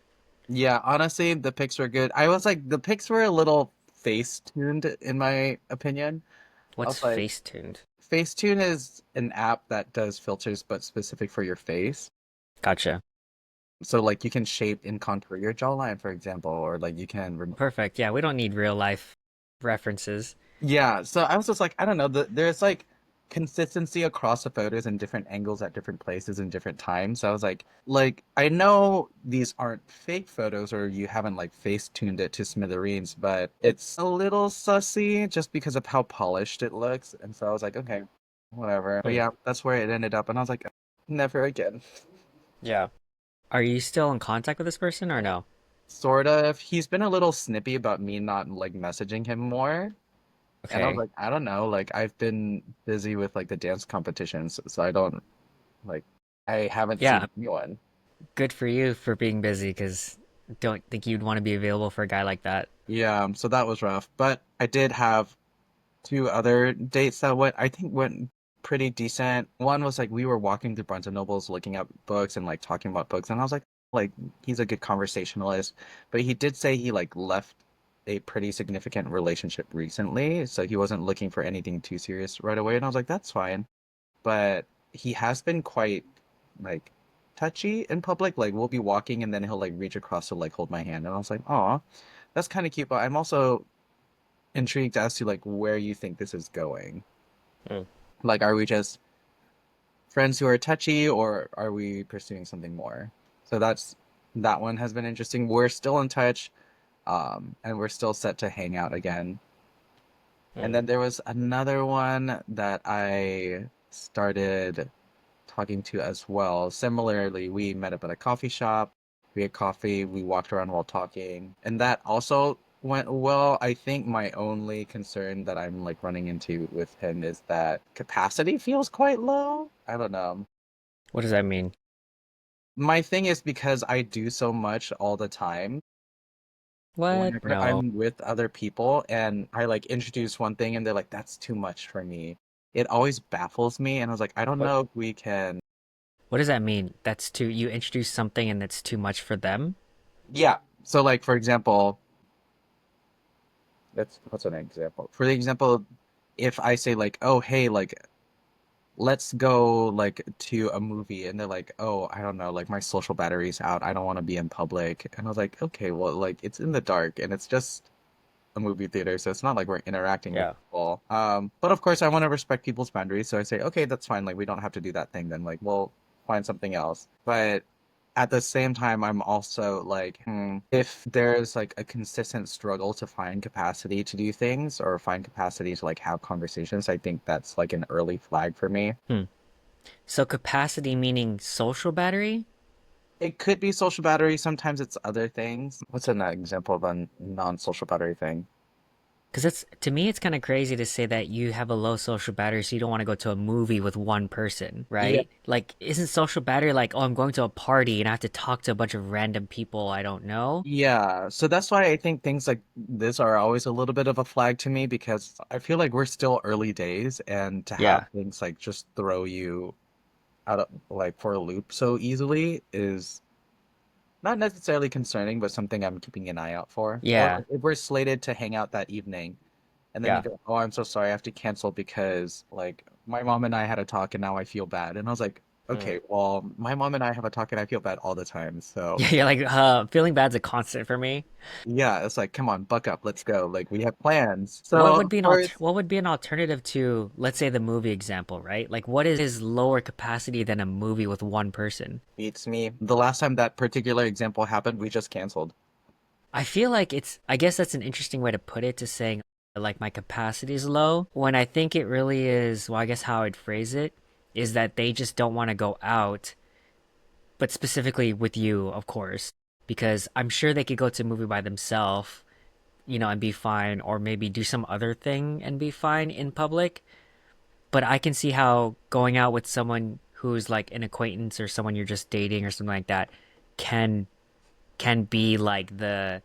Yeah, honestly, the pics were good. I was like, the pics were a little face tuned, in my opinion. I What's was like, face tuned? Facetune is an app that does filters but specific for your face. Gotcha. So like you can shape and contour your jawline, for example, or like you can Perfect. Yeah, we don't need real life references. yeah. So I was just like, I don't know, there's like consistency across the photos and different angles at different places and different times. So I was like I know these aren't fake photos or you haven't like face tuned it to smithereens, but it's a little sussy just because of how polished it looks. And so I was like, okay, whatever. But Hmm. yeah, that's where it ended up, and I was like, never again. Yeah. Are you still in contact with this person or no? Sort of. He's been a little snippy about me not like messaging him more. And I was Okay. like, I don't know. Like I've been busy with like the dance competitions, so I don't like I haven't Yeah, seen anyone. good for you for being busy because don't think you'd want to be available for a guy like that. Yeah, so that was rough. But I did have two other dates that went pretty decent. One was like we were walking through Barnes and Nobles looking at books and like talking about books, and I was like he's a good conversationalist, but he did say he like left a pretty significant relationship recently, so he wasn't looking for anything too serious right away, and I was like that's fine. But he has been quite like touchy in public. Like we'll be walking and then he'll like reach across to like hold my hand, and I was like, "Oh, that's kind of cute." But I'm also intrigued as to like where you think this is going. Hmm. Like, are we just friends who are touchy, or are we pursuing something more? So that one has been interesting. We're still in touch, and we're still set to hang out again. And Hmm. then there was another one that I started talking to as well. Similarly, we met up at a coffee shop. We had coffee. We walked around while talking, and that also went well. I think my only concern that I'm like running into with him is that capacity feels quite low. I don't know. What does that mean? My thing is because I do so much all the time. What? Whenever No. I'm with other people and I like introduce one thing and they're like, that's too much for me. It always baffles me. And I was like, I don't What know if we can. what does that mean? You introduce something and that's too much for them? Yeah. So, like, for example, that's what's an example? For the example, if I say like, "Oh, hey, like let's go like to a movie," and they're like, "Oh, I don't know, like my social battery's out. I don't want to be in public." And I was like, "Okay, well, like it's in the dark and it's just a movie theater, so it's not like we're interacting with Yeah. people. But of course, I want to respect people's boundaries, so I say, okay, that's fine. Like, we don't have to do that thing. Then, like, we'll find something else. But at the same time, I'm also like, if there's like a consistent struggle to find capacity to do things or find capacity to like have conversations, I think that's like an early flag for me. Hmm. So capacity meaning social battery? It could be social battery. Sometimes it's other things. What's an example of a non-social battery thing? Because it's to me, it's kind of crazy to say that you have a low social battery, so you don't want to go to a movie with one person, Yeah. right? Like, isn't social battery like, oh, I'm going to a party and I have to talk to a bunch of random people I don't know? Yeah, so that's why I think things like this are always a little bit of a flag to me because I feel like we're still early days and to have Yeah, things like just throw you out of like for a loop so easily is not necessarily concerning, but something I'm keeping an eye out for. Or yeah, like, if we're slated to hang out that evening and then you yeah. go, "Oh, I'm so sorry, I have to cancel because like my mom and I had a talk and now I feel bad." And I was like, Mm. "Okay, well, my mom and I have a talk and I feel bad all the time." So Yeah, like feeling bad's a constant for me. yeah, it's like, come on, buck up, let's go. Like we have plans. So of course, What would be an alternative to, let's say, the movie example, right? Like, what is lower capacity than a movie with one person? beats me. The last time that particular example happened, we just canceled. I feel like I guess that's an interesting way to put it, to saying like my capacity is low, when I think it really is, well, I guess how I'd phrase it is that they just don't want to go out, but specifically with you, of course, because I'm sure they could go to a movie by themselves, and be fine, or maybe do some other thing and be fine in public. But I can see how going out with someone who's like an acquaintance or someone you're just dating or something like that can be like the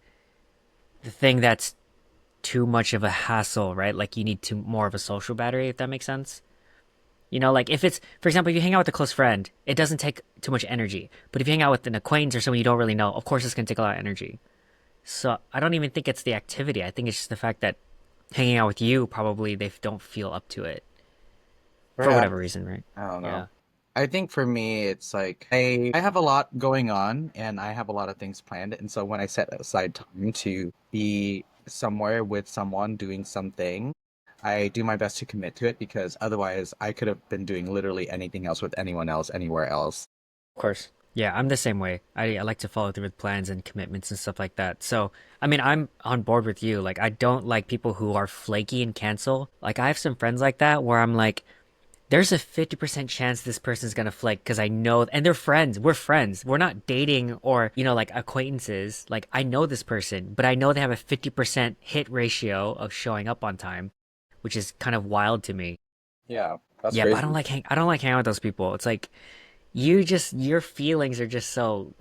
thing that's too much of a hassle, right? Like you need to more of a social battery, if that makes sense. Like if it's, for example, if you hang out with a close friend, it doesn't take too much energy. But if you hang out with an acquaintance or someone you don't really know, of course it's gonna take a lot of energy. So I don't even think it's the activity. I think it's just the fact that hanging out with you, probably they don't feel up to it for whatever Perhaps. reason, right? I don't know. Yeah. I think for me, it's like I have a lot going on and I have a lot of things planned. And so when I set aside time to be somewhere with someone doing something, I do my best to commit to it because otherwise I could have been doing literally anything else with anyone else, anywhere else. Of course. Yeah, I'm the same way. I like to follow through with plans and commitments and stuff like that. So, I mean, I'm on board with you. Like, I don't like people who are flaky and cancel. Like, I have some friends like that where I'm like, there's a 50% chance this person's gonna flake because I know, and they're friends. We're friends. We're not dating or, like acquaintances. Like, I know this person, but I know they have a 50% hit ratio of showing up on time, which is kind of wild to me. Yeah, that's Yeah, but crazy. I don't like hanging out with those people. It's like, your feelings are just so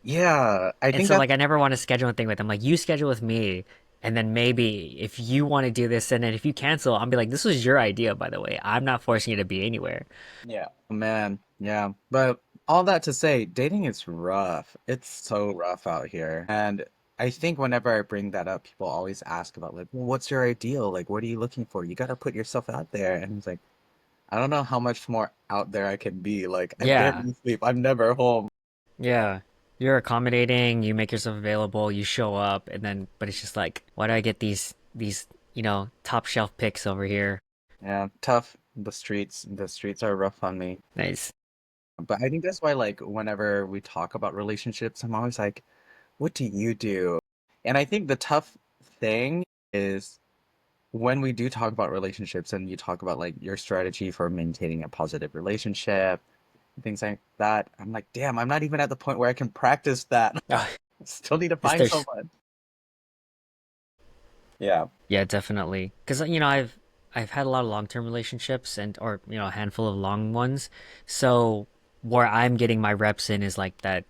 Yeah, I and think so that's like I never want to schedule anything with them. Like, you schedule with me, and then maybe if you want to do this, and then if you cancel, I'll be like, this was your idea, by the way. I'm not forcing you to be anywhere. yeah. Man, yeah. But all that to say, dating is rough. It's so rough out here. And I think whenever I bring that up, people always ask about like, well, what's your ideal? Like, what are you looking for? You gotta put yourself out there. And it's like, I don't know how much more out there I can be. Like, I Yeah, barely sleep. I'm never home. yeah. You're accommodating, you make yourself available, you show up, and then but it's just like, why do I get these top shelf picks over here? Yeah, tough. The streets are rough on me. Nice. But I think that's why, like, whenever we talk about relationships, I'm always like, what do you do? And I think the tough thing is when we do talk about relationships and you talk about like your strategy for maintaining a positive relationship, things like that, I'm like, damn, I'm not even at the point where I can practice that. Ah, Still need to it's find there's someone. Yeah. Yeah, definitely. Because I've had a lot of long-term relationships and or a handful of long ones. So where I'm getting my reps in is like that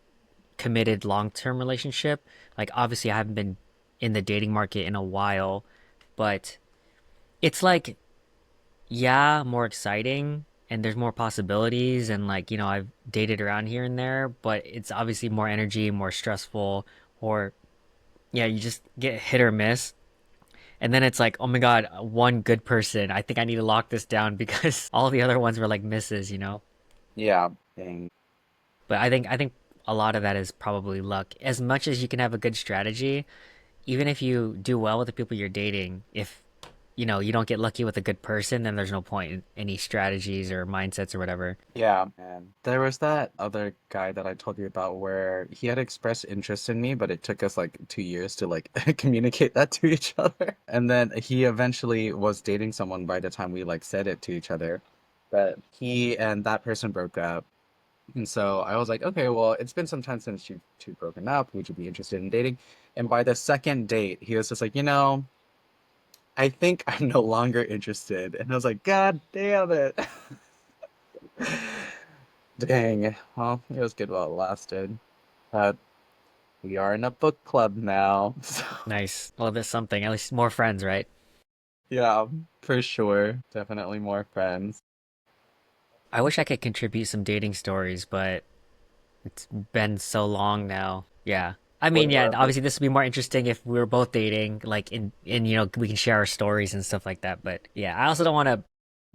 committed long-term relationship. Like, obviously I haven't been in the dating market in a while, but it's like, yeah, more exciting and there's more possibilities, and like, I've dated around here and there, but it's obviously more energy, more stressful, or yeah, you just get hit or miss. And then it's like, oh my God, one good person. I think I need to lock this down because all the other ones were like misses. Yeah. Dang. But I think a lot of that is probably luck. As much as you can have a good strategy, even if you do well with the people you're dating, if you don't get lucky with a good person, then there's no point in any strategies or mindsets or whatever. Yeah, man. There was that other guy that I told you about where he had expressed interest in me, but it took us like 2 years to like communicate that to each other. And then he eventually was dating someone by the time we like said it to each other. But he and that person broke up. And so I was like, okay, well, it's been some time since you two broken up. Would you be interested in dating? And by the second date, he was just like, I think I'm no longer interested. And I was like, God damn it. Dang. Well, it was good while it lasted. But we are in a book club now. So Nice. Well, there's something. At least more friends, right? yeah, for sure. Definitely more friends. I wish I could contribute some dating stories, but it's been so long now. Yeah. I What mean, yeah, are the obviously this would be more interesting if we were both dating, like in we can share our stories and stuff like that. But yeah, I also don't want to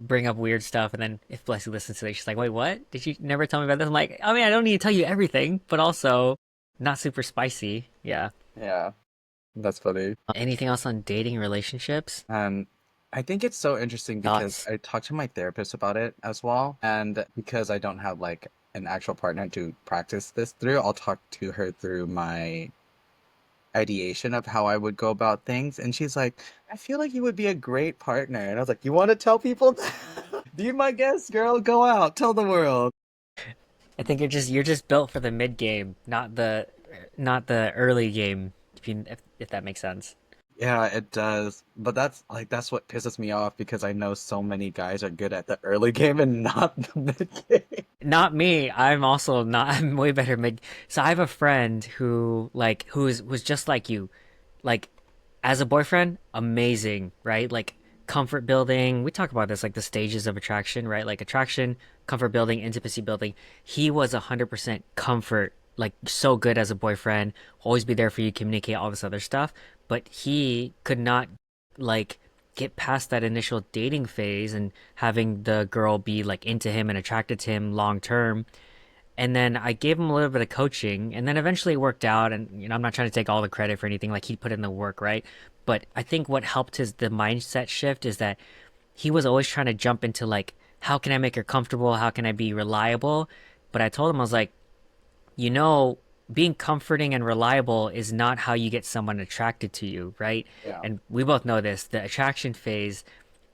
bring up weird stuff and then if Blessy listens to it, she's like, "Wait, what? Did you never tell me about this?" I'm like, I mean, I don't need to tell you everything, but also not super spicy. Yeah. yeah, that's funny. Anything else on dating relationships? And I think it's so interesting because Thoughts? I talked to my therapist about it as well. And because I don't have like an actual partner to practice this through, I'll talk to her through my ideation of how I would go about things. And she's like, I feel like you would be a great partner. And I was like, you want to tell people? Be my guest, girl. Go out, tell the world. I think you're just built for the mid game, not the early game. If that makes sense. Yeah, it does. But that's what pisses me off because I know so many guys are good at the early game and not the mid game. Not me. I'm also not. I'm way better mid. So I have a friend who was just like you, like as a boyfriend, amazing, right? Like comfort building. We talk about this like the stages of attraction, right? Like attraction, comfort building, intimacy building. He was 100% comfort, like so good as a boyfriend, always be there for you, communicate all this other stuff. But he could not like get past that initial dating phase and having the girl be like into him and attracted to him long term. And then I gave him a little bit of coaching, and then eventually it worked out. And I'm not trying to take all the credit for anything. Like he put in the work, right? But I think what helped the mindset shift is that he was always trying to jump into like, how can I make her comfortable? How can I be reliable? But I told him I was like, you know, being comforting and reliable is not how you get someone attracted to you, right? Yeah. And we both know this. The attraction phase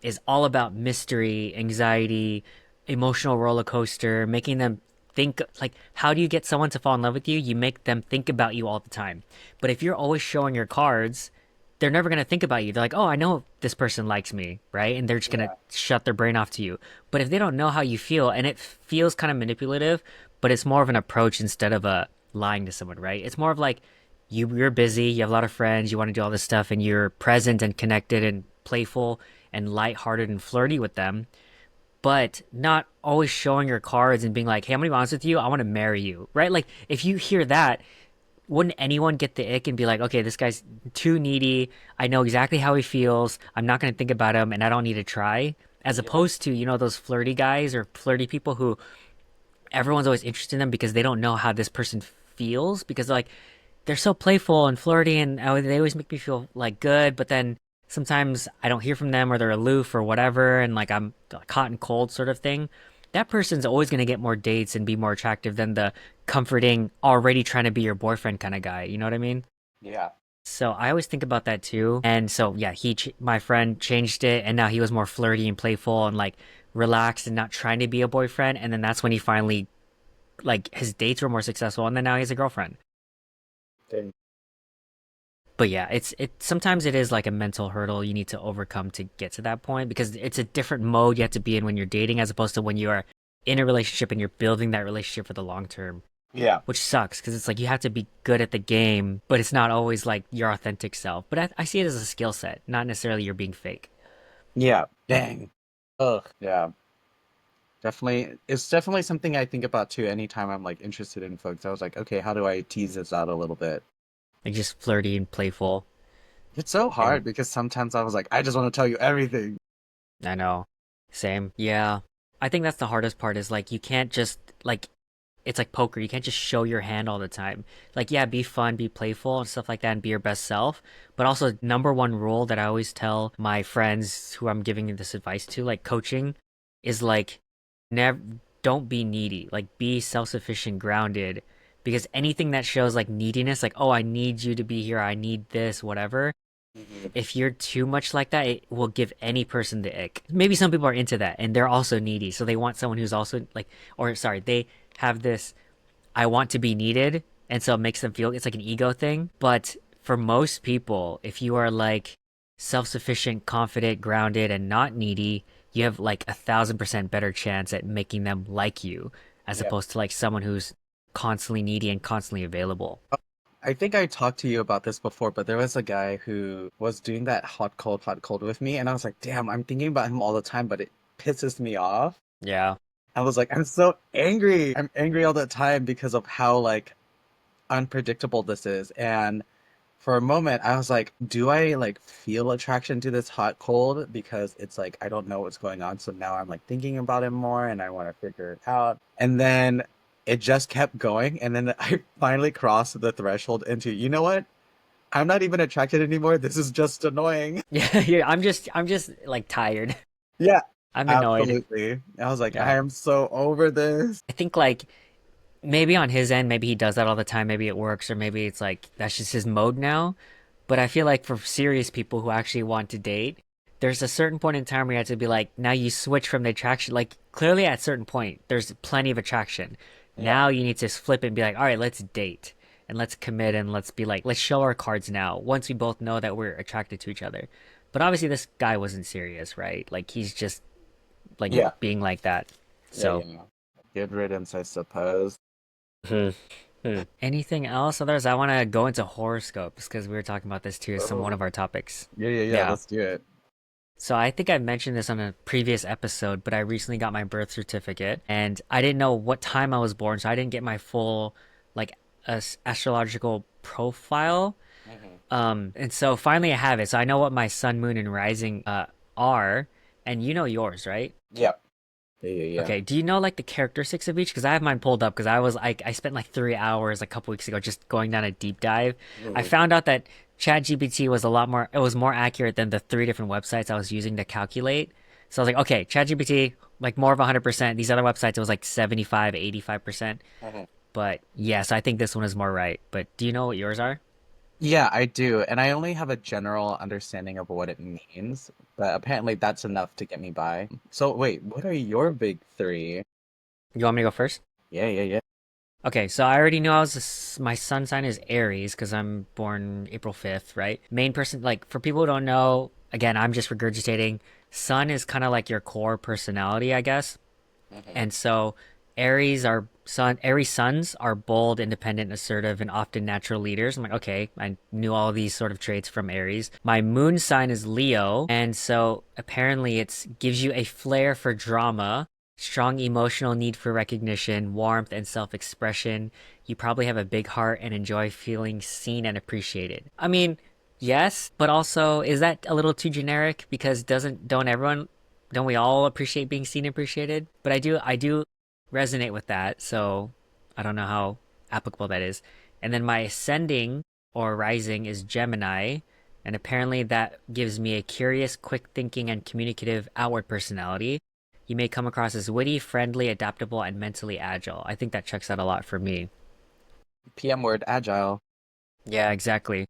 is all about mystery, anxiety, emotional roller coaster, making them think like, how do you get someone to fall in love with you? You make them think about you all the time. But if you're always showing your cards, they're never going to think about you. They're like, oh, I know this person likes me, right? And they're just going to Yeah. shut their brain off to you. But if they don't know how you feel, and it feels kind of manipulative, but it's more of an approach instead of a lying to someone, right? It's more of like you're busy, you have a lot of friends, you want to do all this stuff, and you're present and connected and playful and lighthearted and flirty with them, but not always showing your cards and being like, hey, I'm gonna be honest with you, I want to marry you, right? Like if you hear that, wouldn't anyone get the ick and be like, okay, this guy's too needy. I know exactly how he feels. I'm not going to think about him and I don't need to try. As Yeah. opposed to, those flirty guys or flirty people who everyone's always interested in them because they don't know how this person feels because they're so playful and flirty and they always make me feel like good, but then sometimes I don't hear from them or they're aloof or whatever and like I'm hot and cold sort of thing. That person's always going to get more dates and be more attractive than the comforting, already trying to be your boyfriend kind of guy. You know what I mean? Yeah. So I always think about that too. And so yeah, my friend changed it, and now he was more flirty and playful and like relaxed and not trying to be a boyfriend. And then that's when he finally like his dates were more successful, and then now he has a girlfriend. Dang. But yeah, it sometimes it is like a mental hurdle you need to overcome to get to that point because it's a different mode you have to be in when you're dating as opposed to when you are in a relationship and you're building that relationship for the long term, Yeah. which sucks because it's like you have to be good at the game, but it's not always like your authentic self. But I see it as a skill set, not necessarily you're being fake. Yeah. Dang. Ugh. Yeah. Definitely. It's definitely something I think about too anytime I'm like interested in folks. I was like, okay, how do I tease this out a little bit? Like just flirty and playful. It's so And hard because sometimes I was like, I just want to tell you everything. I know, same. Yeah. I think that's the hardest part is like you can't just like it's like poker. You can't just show your hand all the time. Like, yeah, be fun, be playful and stuff like that and be your best self. But also, number one rule that I always tell my friends who I'm giving this advice to, like coaching, is like never don't be needy. Like be self-sufficient, grounded. Because anything that shows like neediness, like, oh, I need you to be here, I need this, whatever, Mhm. if you're too much like that, it will give any person the ick. Maybe some people are into that and they're also needy, so they want someone who's also like, or sorry, they have this I want to be needed, and so it makes them feel it's like an ego thing. But for most people, if you are like self-sufficient, confident, grounded, and not needy, you have like 1,000% better chance at making them like you, as Yeah. opposed to like someone who's constantly needy and constantly available. I think I talked to you about this before, but there was a guy who was doing that hot cold with me, and I was like, damn, I'm thinking about him all the time, but it pisses me off. Yeah. I was like, I'm so angry. I'm angry all the time because of how like unpredictable this is. And for a moment, I was like, do I like feel attraction to this hot cold? Because it's like I don't know what's going on. So now I'm like thinking about him more and I want to figure it out. And then it just kept going. And then I finally crossed the threshold into, you know what? I'm not even attracted anymore. This is just annoying. Yeah, yeah. I'm just like tired. Yeah, I'm annoyed. absolutely. I was like, I Yeah. am so over this. I think like maybe on his end, maybe he does that all the time. Maybe it works, or maybe it's like that's just his mode now. But I feel like for serious people who actually want to date, there's a certain point in time where you have to be like, now you switch from the attraction. Like clearly at a certain point, there's plenty of attraction. Yeah. Now you need to flip it and be like, all right, let's date and let's commit and let's be like, let's show our cards now. Once we both know that we're attracted to each other. But obviously this guy wasn't serious, right? Like he's just like Yeah. being like that. Yeah, So yeah. Good riddance, I suppose. Hmm. Anything else? Others, I want to go into horoscopes because we were talking about this too as some one Oh. of our topics. Yeah, yeah, yeah. Yeah. Let's do it. So I think I mentioned this on a previous episode, but I recently got my birth certificate and I didn't know what time I was born, so I didn't get my full like astrological profile. Hmm. And so finally I have it. So I know what my sun, moon, and rising are, and you know yours, right? Yep. Yeah, yeah, yeah. Okay, do you know like the characteristics of each? Because I have mine pulled up because I was like I spent like 3 hours a couple weeks ago just going down a deep dive. I Hmm. found out that ChatGPT was a lot more it was more accurate than the three different websites I was using to calculate. So I was like, okay, ChatGPT like more of 100%. These other websites it was like 75, 85%. Hmm. But yes, I think this one is more right. But do you know what yours are? Yeah, I do. And I only have a general understanding of what it means, but apparently that's enough to get me by. So wait, what are your big three? You want me to go first? Yeah, yeah, yeah. Okay, so I already knew my sun sign is Aries because I'm born April 5th, right? Main person, like for people who don't know, again, I'm just regurgitating. Sun is kind of like your core personality, I guess. Hmm. And so Aries suns are bold, independent, assertive, and often natural leaders. I'm like, okay, I knew all these sort of traits from Aries. My moon sign is Leo, and so apparently it gives you a flair for drama, strong emotional need for recognition, warmth, and self-expression. You probably have a big heart and enjoy feeling seen and appreciated. I mean, yes, but also is that a little too generic because don't we all appreciate being seen and appreciated? But I do resonate with that, so I don't know how applicable that is. And then my ascending or rising is Gemini, and apparently that gives me a curious, quick thinking, and communicative outward personality. You may come across as witty, friendly, adaptable, and mentally agile. I think that checks out a lot for me. PM word, agile. Yeah, exactly.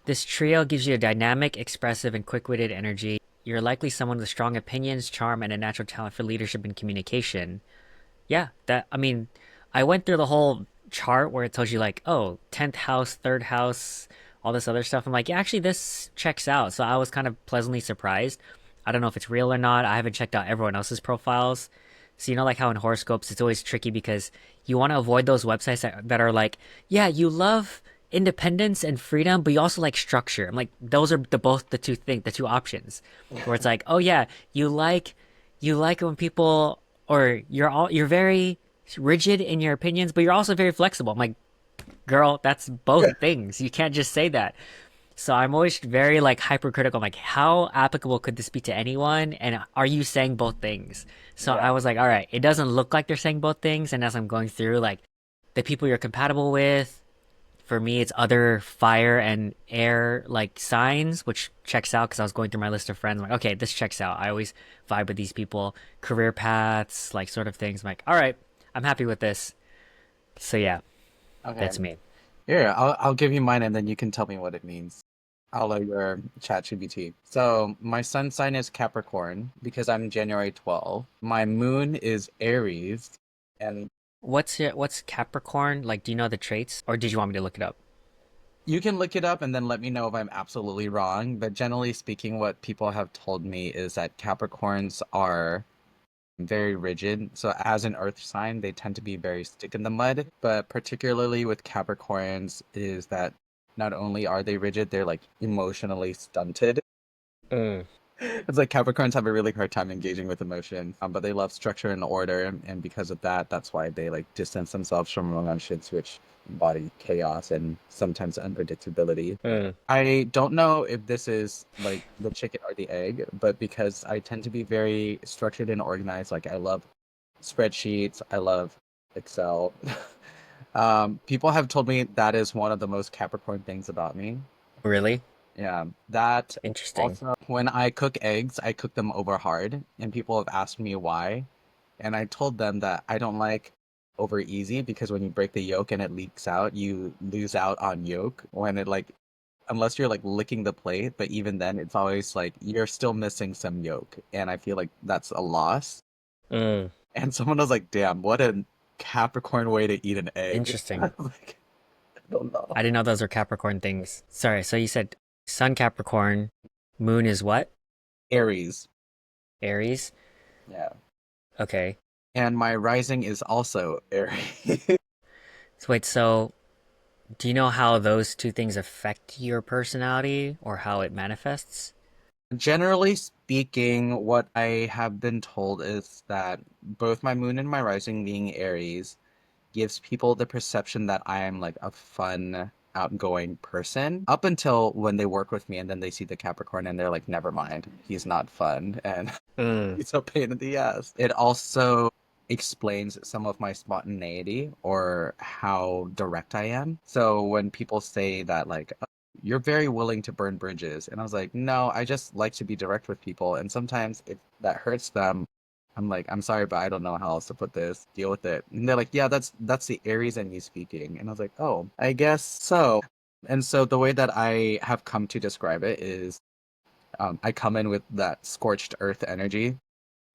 This trio gives you a dynamic, expressive, and quick-witted energy. You're likely someone with strong opinions, charm, and a natural talent for leadership and communication. Yeah, that I mean, I went through the whole chart where it tells you like, oh, 10th house, third house, all this other stuff. I'm like, yeah, actually this checks out. So I was kind of pleasantly surprised. I don't know if it's real or not. I haven't checked out everyone else's profiles. So you know like how in horoscopes it's always tricky because you want to avoid those websites that are like, yeah, you love independence and freedom, but you also like structure. I'm like, those are the two options. Where it's like, oh yeah, you like when people or you're very rigid in your opinions, but you're also very flexible. I'm like, girl, that's both things. You can't just say that. So I'm always very like hypercritical. I'm like, how applicable could this be to anyone? And are you saying both things? So I Yeah. was like, all right, it doesn't look like they're saying both things. And as I'm going through, like the people you're compatible with, for me, it's other fire and air like signs, which checks out because I was going through my list of friends. I'm like, okay, this checks out. I always vibe with these people, career paths, like sort of things. I'm like, all right, I'm happy with this. So yeah, Okay. that's me. Here, I'll give you mine and then you can tell me what it means. I'll let your chat GPT. So my sun sign is Capricorn because I'm January 12th. My moon is Aries, and What's Capricorn? Like, do you know the traits, or did you want me to look it up? you can look it up and then let me know if I'm absolutely wrong. But generally speaking, what people have told me is that Capricorns are very rigid. So as an earth sign, they tend to be very stick in the mud. But particularly with Capricorns is that not only are they rigid, they're like emotionally stunted. Mm. It's like Capricorns have a really hard time engaging with emotion, but they love structure and order, and because of that, that's why they like distance themselves from emotions, which embody chaos and sometimes unpredictability. Mm. I don't know if this is like the chicken or the egg, but because I tend to be very structured and organized, like I love spreadsheets, I love Excel. People have told me that is one of the most Capricorn things about me. Really? Yeah, that Interesting. also, when I cook eggs, I cook them over hard, and people have asked me why. And I told them that I don't like over easy because when you break the yolk and it leaks out, you lose out on yolk when it like, unless you're like licking the plate, but even then, it's always like you're still missing some yolk. And I feel like that's a loss. Mm. And someone was like, damn, what a Capricorn way to eat an egg. Interesting. I was like, I don't know. I didn't know those were Capricorn things. Sorry, so you said Sun Capricorn, Moon is what? Aries. Aries? Yeah. Okay. And my rising is also Aries. So wait, so do you know how those two things affect your personality or how it manifests? Generally speaking, what I have been told is that both my moon and my rising being Aries gives people the perception that I am like a fun, outgoing person up until when they work with me and then they see the Capricorn and they're like, never mind, he's not fun and Mm. he's a pain in the ass. It also explains some of my spontaneity or how direct I am. So when people say that, like, "Oh, you're very willing to burn bridges," and I was like, no, I just like to be direct with people. And sometimes if that hurts them, I'm like, I'm sorry, but I don't know how else to put this. Deal with it. And they're like, yeah, that's the Aries in me speaking. And I was like, oh, I guess so. And so the way that I have come to describe it is I come in with that scorched earth energy.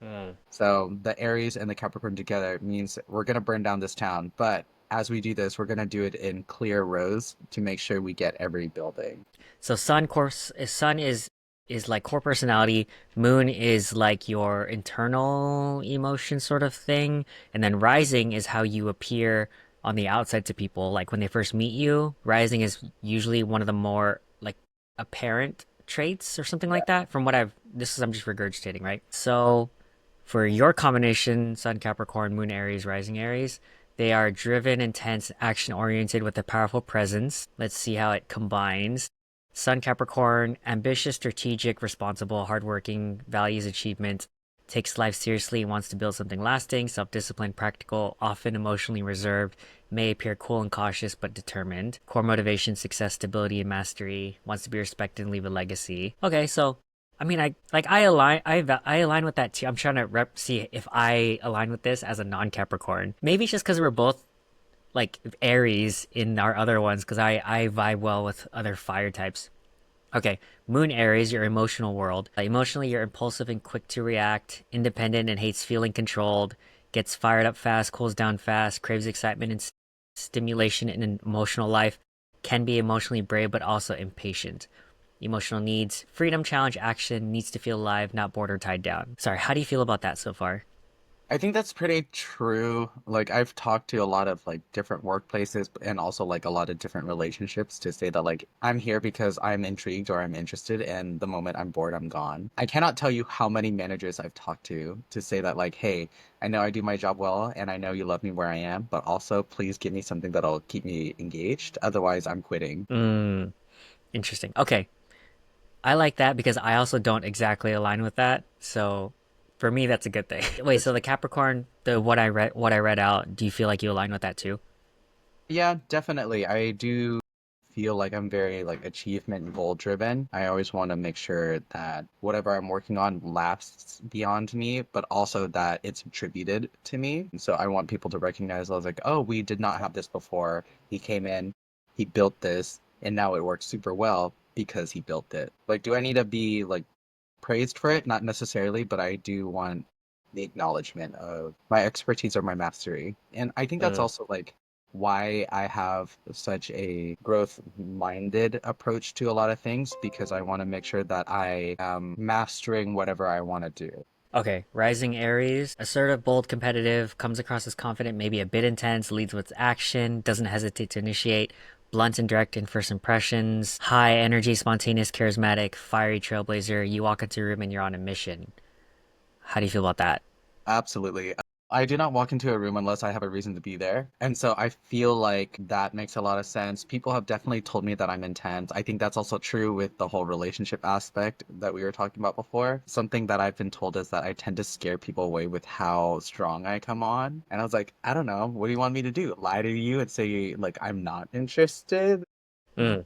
Mm. So the Aries and the Capricorn together means we're going to burn down this town. But as we do this, we're going to do it in clear rows to make sure we get every building. So Sun is like core personality, Moon is like your internal emotion sort of thing, and then Rising is how you appear on the outside to people. Like when they first meet you, Rising is usually one of the more like apparent traits or something Yeah. like that. From what I'm just regurgitating, right? So for your combination, Sun Capricorn, Moon Aries, Rising Aries, they are driven, intense, action oriented with a powerful presence. Let's see how it combines. Sun Capricorn, ambitious, strategic, responsible, hardworking, values achievement, takes life seriously, wants to build something lasting, self disciplined, practical, often emotionally reserved, may appear cool and cautious but determined. Core motivation, success, stability, and mastery, wants to be respected and leave a legacy. Okay, so I mean, I align with that too. I'm trying to see if I align with this as a non-Capricorn. Maybe it's just because we're both like Aries in our other ones, because I vibe well with other fire types. Okay, Moon Aries, your emotional world. Emotionally, you're impulsive and quick to react, independent and hates feeling controlled, gets fired up fast, cools down fast, craves excitement and stimulation in an emotional life, can be emotionally brave but also impatient. Emotional needs, freedom, challenge, action, needs to feel alive, not bored or tied down. Sorry, how do you feel about that so far? I think that's pretty true. Like I've talked to a lot of like different workplaces and also like a lot of different relationships to say that like I'm here because I'm intrigued or I'm interested and the moment I'm bored, I'm gone. I cannot tell you how many managers I've talked to say that like, hey, I know I do my job well and I know you love me where I am, but also please give me something that'll keep me engaged. Otherwise, I'm quitting. Mm, Interesting. Okay. I like that because I also don't exactly align with that. So for me, that's a good thing. Wait, so the Capricorn, the what I read out, do you feel like you align with that too? Yeah, definitely. I do feel like I'm very like achievement and goal driven. I always want to make sure that whatever I'm working on lasts beyond me, but also that it's attributed to me. And so I want people to recognize I was like, oh, we did not have this before. He came in, he built this, and now it works super well because he built it. Like, do I need to be like praised for it? Not necessarily, but I do want the acknowledgement of my expertise or my mastery. And I think that's Mm. also like why I have such a growth minded approach to a lot of things because I want to make sure that I am mastering whatever I want to do. Okay, Rising Aries, assertive, bold, competitive, comes across as confident, maybe a bit intense, leads with action, doesn't hesitate to initiate, blunt and direct in first impressions, high energy, spontaneous, charismatic, fiery trailblazer. You walk into a room and you're on a mission. How do you feel about that? Absolutely. I do not walk into a room unless I have a reason to be there. And so I feel like that makes a lot of sense. People have definitely told me that I'm intense. I think that's also true with the whole relationship aspect that we were talking about before. Something that I've been told is that I tend to scare people away with how strong I come on. And I was like, I don't know. What do you want me to do? Lie to you and say like I'm not interested? Mm,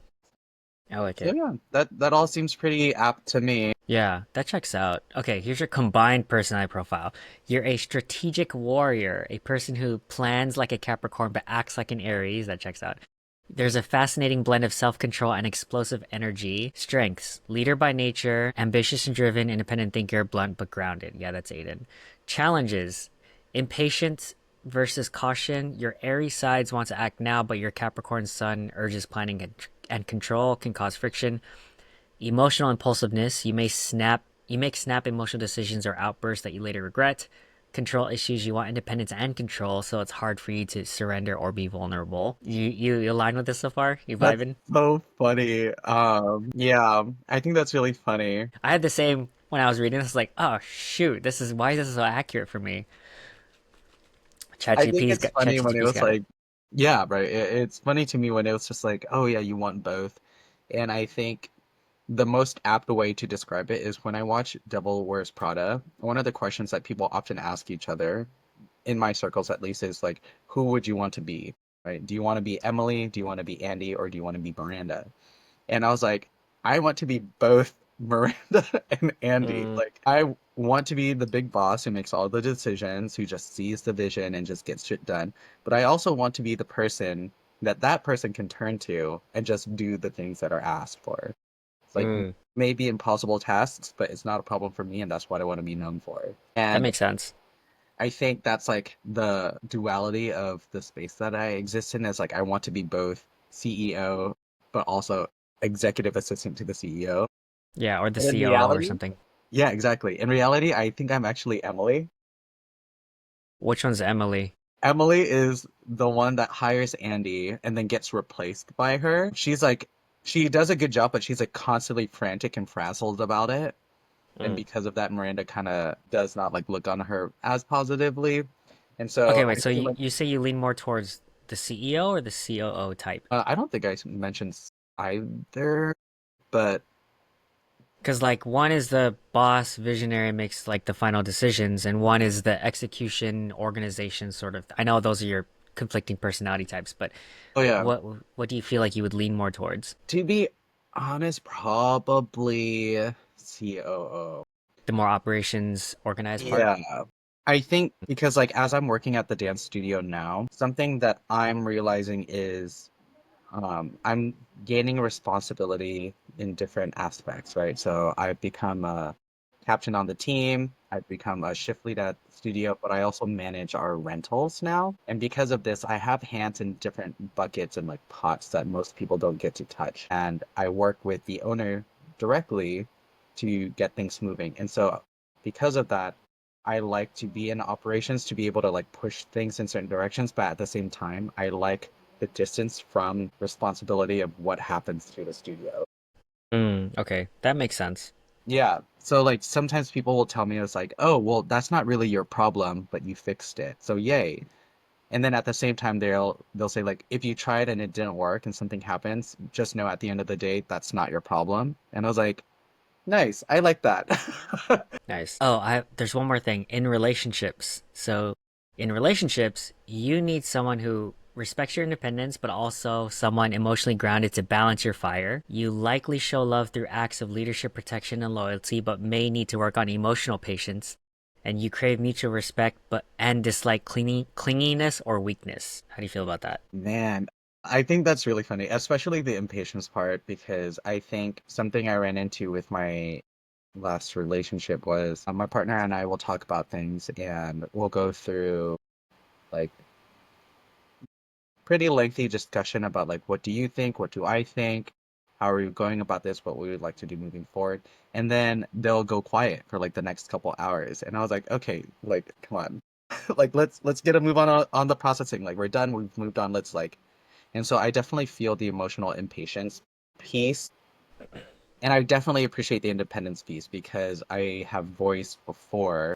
I like So it. yeah, that all seems pretty apt to me. Yeah, that checks out. Okay, here's your combined personality profile. You're a strategic warrior, a person who plans like a Capricorn but acts like an Aries. That checks out. There's a fascinating blend of self control and explosive energy. Strengths: leader by nature, ambitious and driven, independent thinker, blunt but grounded. Yeah, that's Aiden. Challenges: impatience versus caution. Your Aries sides want to act now, but your Capricorn sun urges planning and control, can cause friction. Emotional impulsiveness. You make snap emotional decisions or outbursts that you later regret. Control issues. You want independence and control, so it's hard for you to surrender or be vulnerable. You align with this so far? You That's vibing? so funny. Yeah, I think that's really funny. I had the same when I was reading this. Like, oh shoot, this is why is this so accurate for me? I think it's funny when it ChatGPT's was got it. like, yeah, right. It's funny to me when it was just like, oh yeah, you want both. And I think the most apt way to describe it is when I watch Devil Wears Prada, one of the questions that people often ask each other, in my circles at least, is like, who would you want to be? Right? Do you want to be Emily? Do you want to be Andy? Or do you want to be Miranda? And I was like, I want to be both Miranda and Andy. Mm, Like, I want to be the big boss who makes all the decisions, who just sees the vision and just gets shit done. But I also want to be the person that that person can turn to and just do the things that are asked for. It's like mm, maybe impossible tasks, but it's not a problem for me, and that's what I want to be known for. that And makes sense. I think that's like the duality of the space that I exist in is like I want to be both CEO, but also executive assistant to the CEO. Yeah, or the But in COO or reality, something. yeah, exactly. In reality, I think I'm actually Emily. Which one's Emily? Emily is the one that hires Andy and then gets replaced by her. She's like, she does a good job, but she's like constantly frantic and frazzled about it. And Mm. because of that, Miranda kind of does not like look on her as positively. And Okay, so wait. I So feel you, like you say you lean more towards the CEO or the COO type? I don't think I mentioned either, but Because like one is the boss, visionary, makes like the final decisions, and one is the execution, organization sort of. I know those are your conflicting personality types, but oh yeah, what do you feel like you would lean more towards? to be honest, probably COO. The more operations organized part? Yeah. I think because like as I'm working at the dance studio now, something that I'm realizing is I'm gaining responsibility in different aspects, right? So I've become a captain on the team, I've become a shift lead at the studio, but I also manage our rentals now. And because of this, I have hands in different buckets and like pots that most people don't get to touch. And I work with the owner directly to get things moving. And so because of that, I like to be in operations to be able to like push things in certain directions, but at the same time, I like the distance from responsibility of what happens to the studio. Mm, okay, that makes sense. Yeah. So like sometimes people will tell me it's like, oh, well, that's not really your problem, but you fixed it. So yay. And then at the same time, they'll say like, if you tried and it didn't work and something happens, just know at the end of the day, that's not your problem. And I was like, nice, I like that. Nice. Oh, there's one more thing in relationships. So, in relationships, you need someone who respects your independence, but also someone emotionally grounded to balance your fire. You likely show love through acts of leadership, protection, and loyalty, but may need to work on emotional patience. And you crave mutual respect, but and dislike clinginess or weakness. How do you feel about that? Man, I think that's really funny, especially the impatience part, because I think something I ran into with my last relationship was my partner and I will talk about things and we'll go through like pretty lengthy discussion about like what do you think, what do I think, how are we going about this, what we would like to do moving forward, and then they'll go quiet for like the next couple hours, and I was like, okay, like come on, like let's get a move on the processing. Like we're done, we've moved on. Let's like, and so I definitely feel the emotional impatience piece, and I definitely appreciate the independence piece because I have voiced before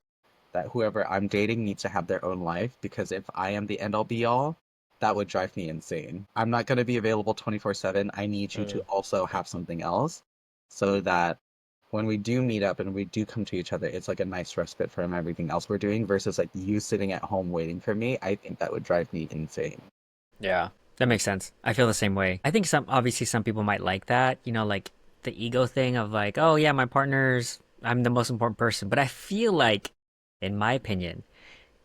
that whoever I'm dating needs to have their own life because if I am the end all be all, that would drive me insane. I'm not going to be available 24/7. I need you to Mm. also have something else so that when we do meet up and we do come to each other, it's like a nice respite from everything else we're doing versus like you sitting at home waiting for me. I think that would drive me insane. Yeah, that makes sense. I feel the same way. I think obviously some people might like that, like the ego thing of like, oh yeah, I'm the most important person. But I feel like, in my opinion,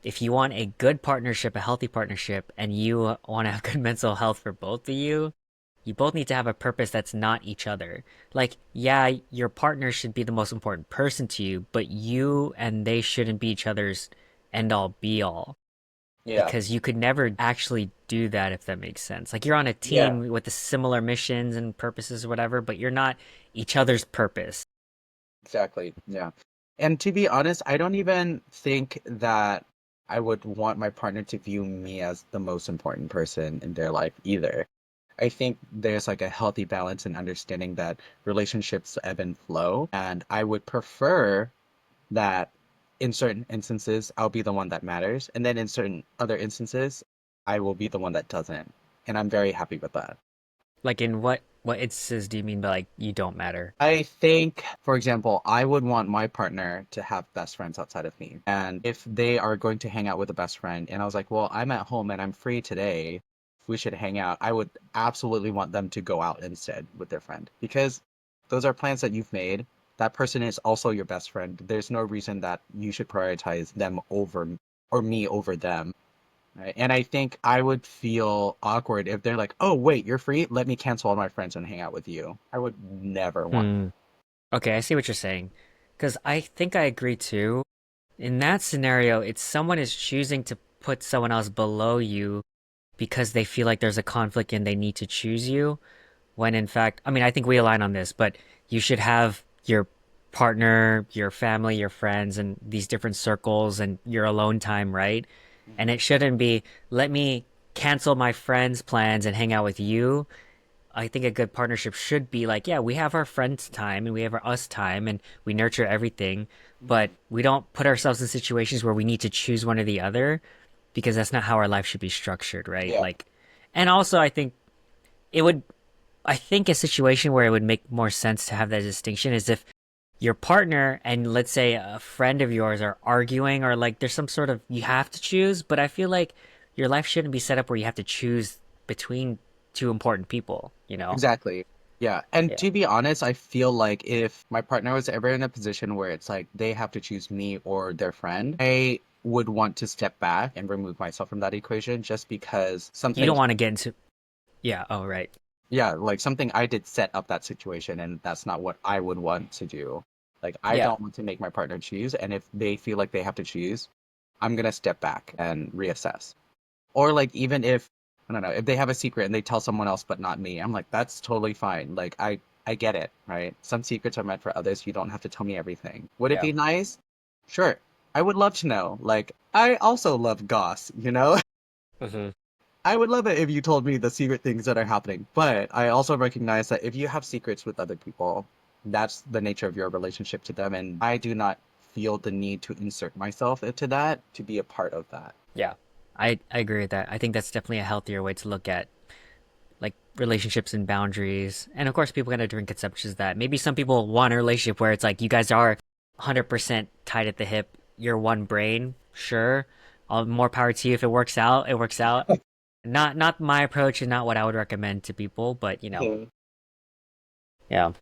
if you want a good partnership, a healthy partnership, and you want to have good mental health for both of you both need to have a purpose that's not each other. Like, yeah, your partner should be the most important person to you, but you and they shouldn't be each other's end all be all Yeah. because you could never actually do that if that makes sense. Like you're on a Yeah, team with the similar missions and purposes or whatever, but you're not each other's purpose. exactly. Yeah. And to be honest, I don't even think that I would want my partner to view me as the most important person in their life either. I think there's like a healthy balance in understanding that relationships ebb and flow. And I would prefer that in certain instances, I'll be the one that matters. And then in certain other instances, I will be the one that doesn't. And I'm very happy with that. Like in what instances do you mean by like you don't matter? I think, for example, I would want my partner to have best friends outside of me. And if they are going to hang out with a best friend, and I was like, well, I'm at home and I'm free today, we should hang out, I would absolutely want them to go out instead with their friend because those are plans that you've made. That person is also your best friend. There's no reason that you should prioritize them over or me over them. Right? And I think I would feel awkward if they're like, "Oh, wait, you're free? Let me cancel all my friends and hang out with you." I would never want. Hmm. Okay, I see what you're saying. Because I think I agree too. In that scenario, it's someone is choosing to put someone else below you because they feel like there's a conflict and they need to choose you. When in fact, I mean, I think we align on this, but you should have your partner, your family, your friends, and these different circles and your alone time, right? And Mhm. it shouldn't be, let me cancel my friends' plans and hang out with you. I think a good partnership should be like, yeah, we have our friends' time and we have our us time and we nurture everything, but Mhm. we don't put ourselves in situations where we need to choose one or the other because that's not how our life should be structured, right? Yeah. Like, and also it would, I think a situation where it would make more sense to have that distinction is if your partner and let's say a friend of yours are arguing or like there's some sort of you have to choose, but I feel like your life shouldn't be set up where you have to choose between two important people, you know? Exactly. Yeah. And Yeah. to be honest, I feel like if my partner was ever in a position where it's like they have to choose me or their friend, I would want to step back and remove myself from that equation just because You don't something, want to get into yeah, oh right. yeah, like something I did set up that situation and that's not what I would want to do. Like I Yeah. don't want to make my partner choose, and if they feel like they have to choose, I'm gonna step back and reassess. Or like even if I don't know, if they have a secret and they tell someone else but not me, I'm like, that's totally fine. Like I get it, right? Some secrets are meant for others. You don't have to tell me everything. Would it Yeah. be nice? Sure. I would love to know. Like I also love goss, you know? Hmm. I would love it if you told me the secret things that are happening. But I also recognize that if you have secrets with other people, that's the nature of your relationship to them, and I do not feel the need to insert myself into that to be a part of that. Yeah. I agree with that. I think that's definitely a healthier way to look at like relationships and boundaries. And of course, people got different conceptions that maybe some people want a relationship where it's like you guys are 100% tied at the hip. You're one brain. Sure, all more power to you. If it works out, it works out. Not my approach and not what I would recommend to people, but Mhm. yeah.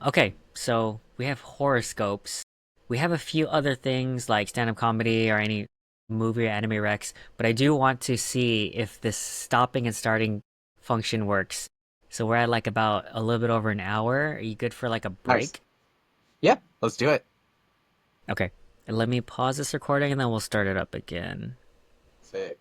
Okay, so we have horoscopes. We have a few other things like stand-up comedy or any movie or anime recs, but I do want to see if this stopping and starting function works. So we're at like about a little bit over an hour. Are you good for like a Nice. break? Yep, let's do it. Okay. And let me pause this recording and then we'll start it up again. Sick.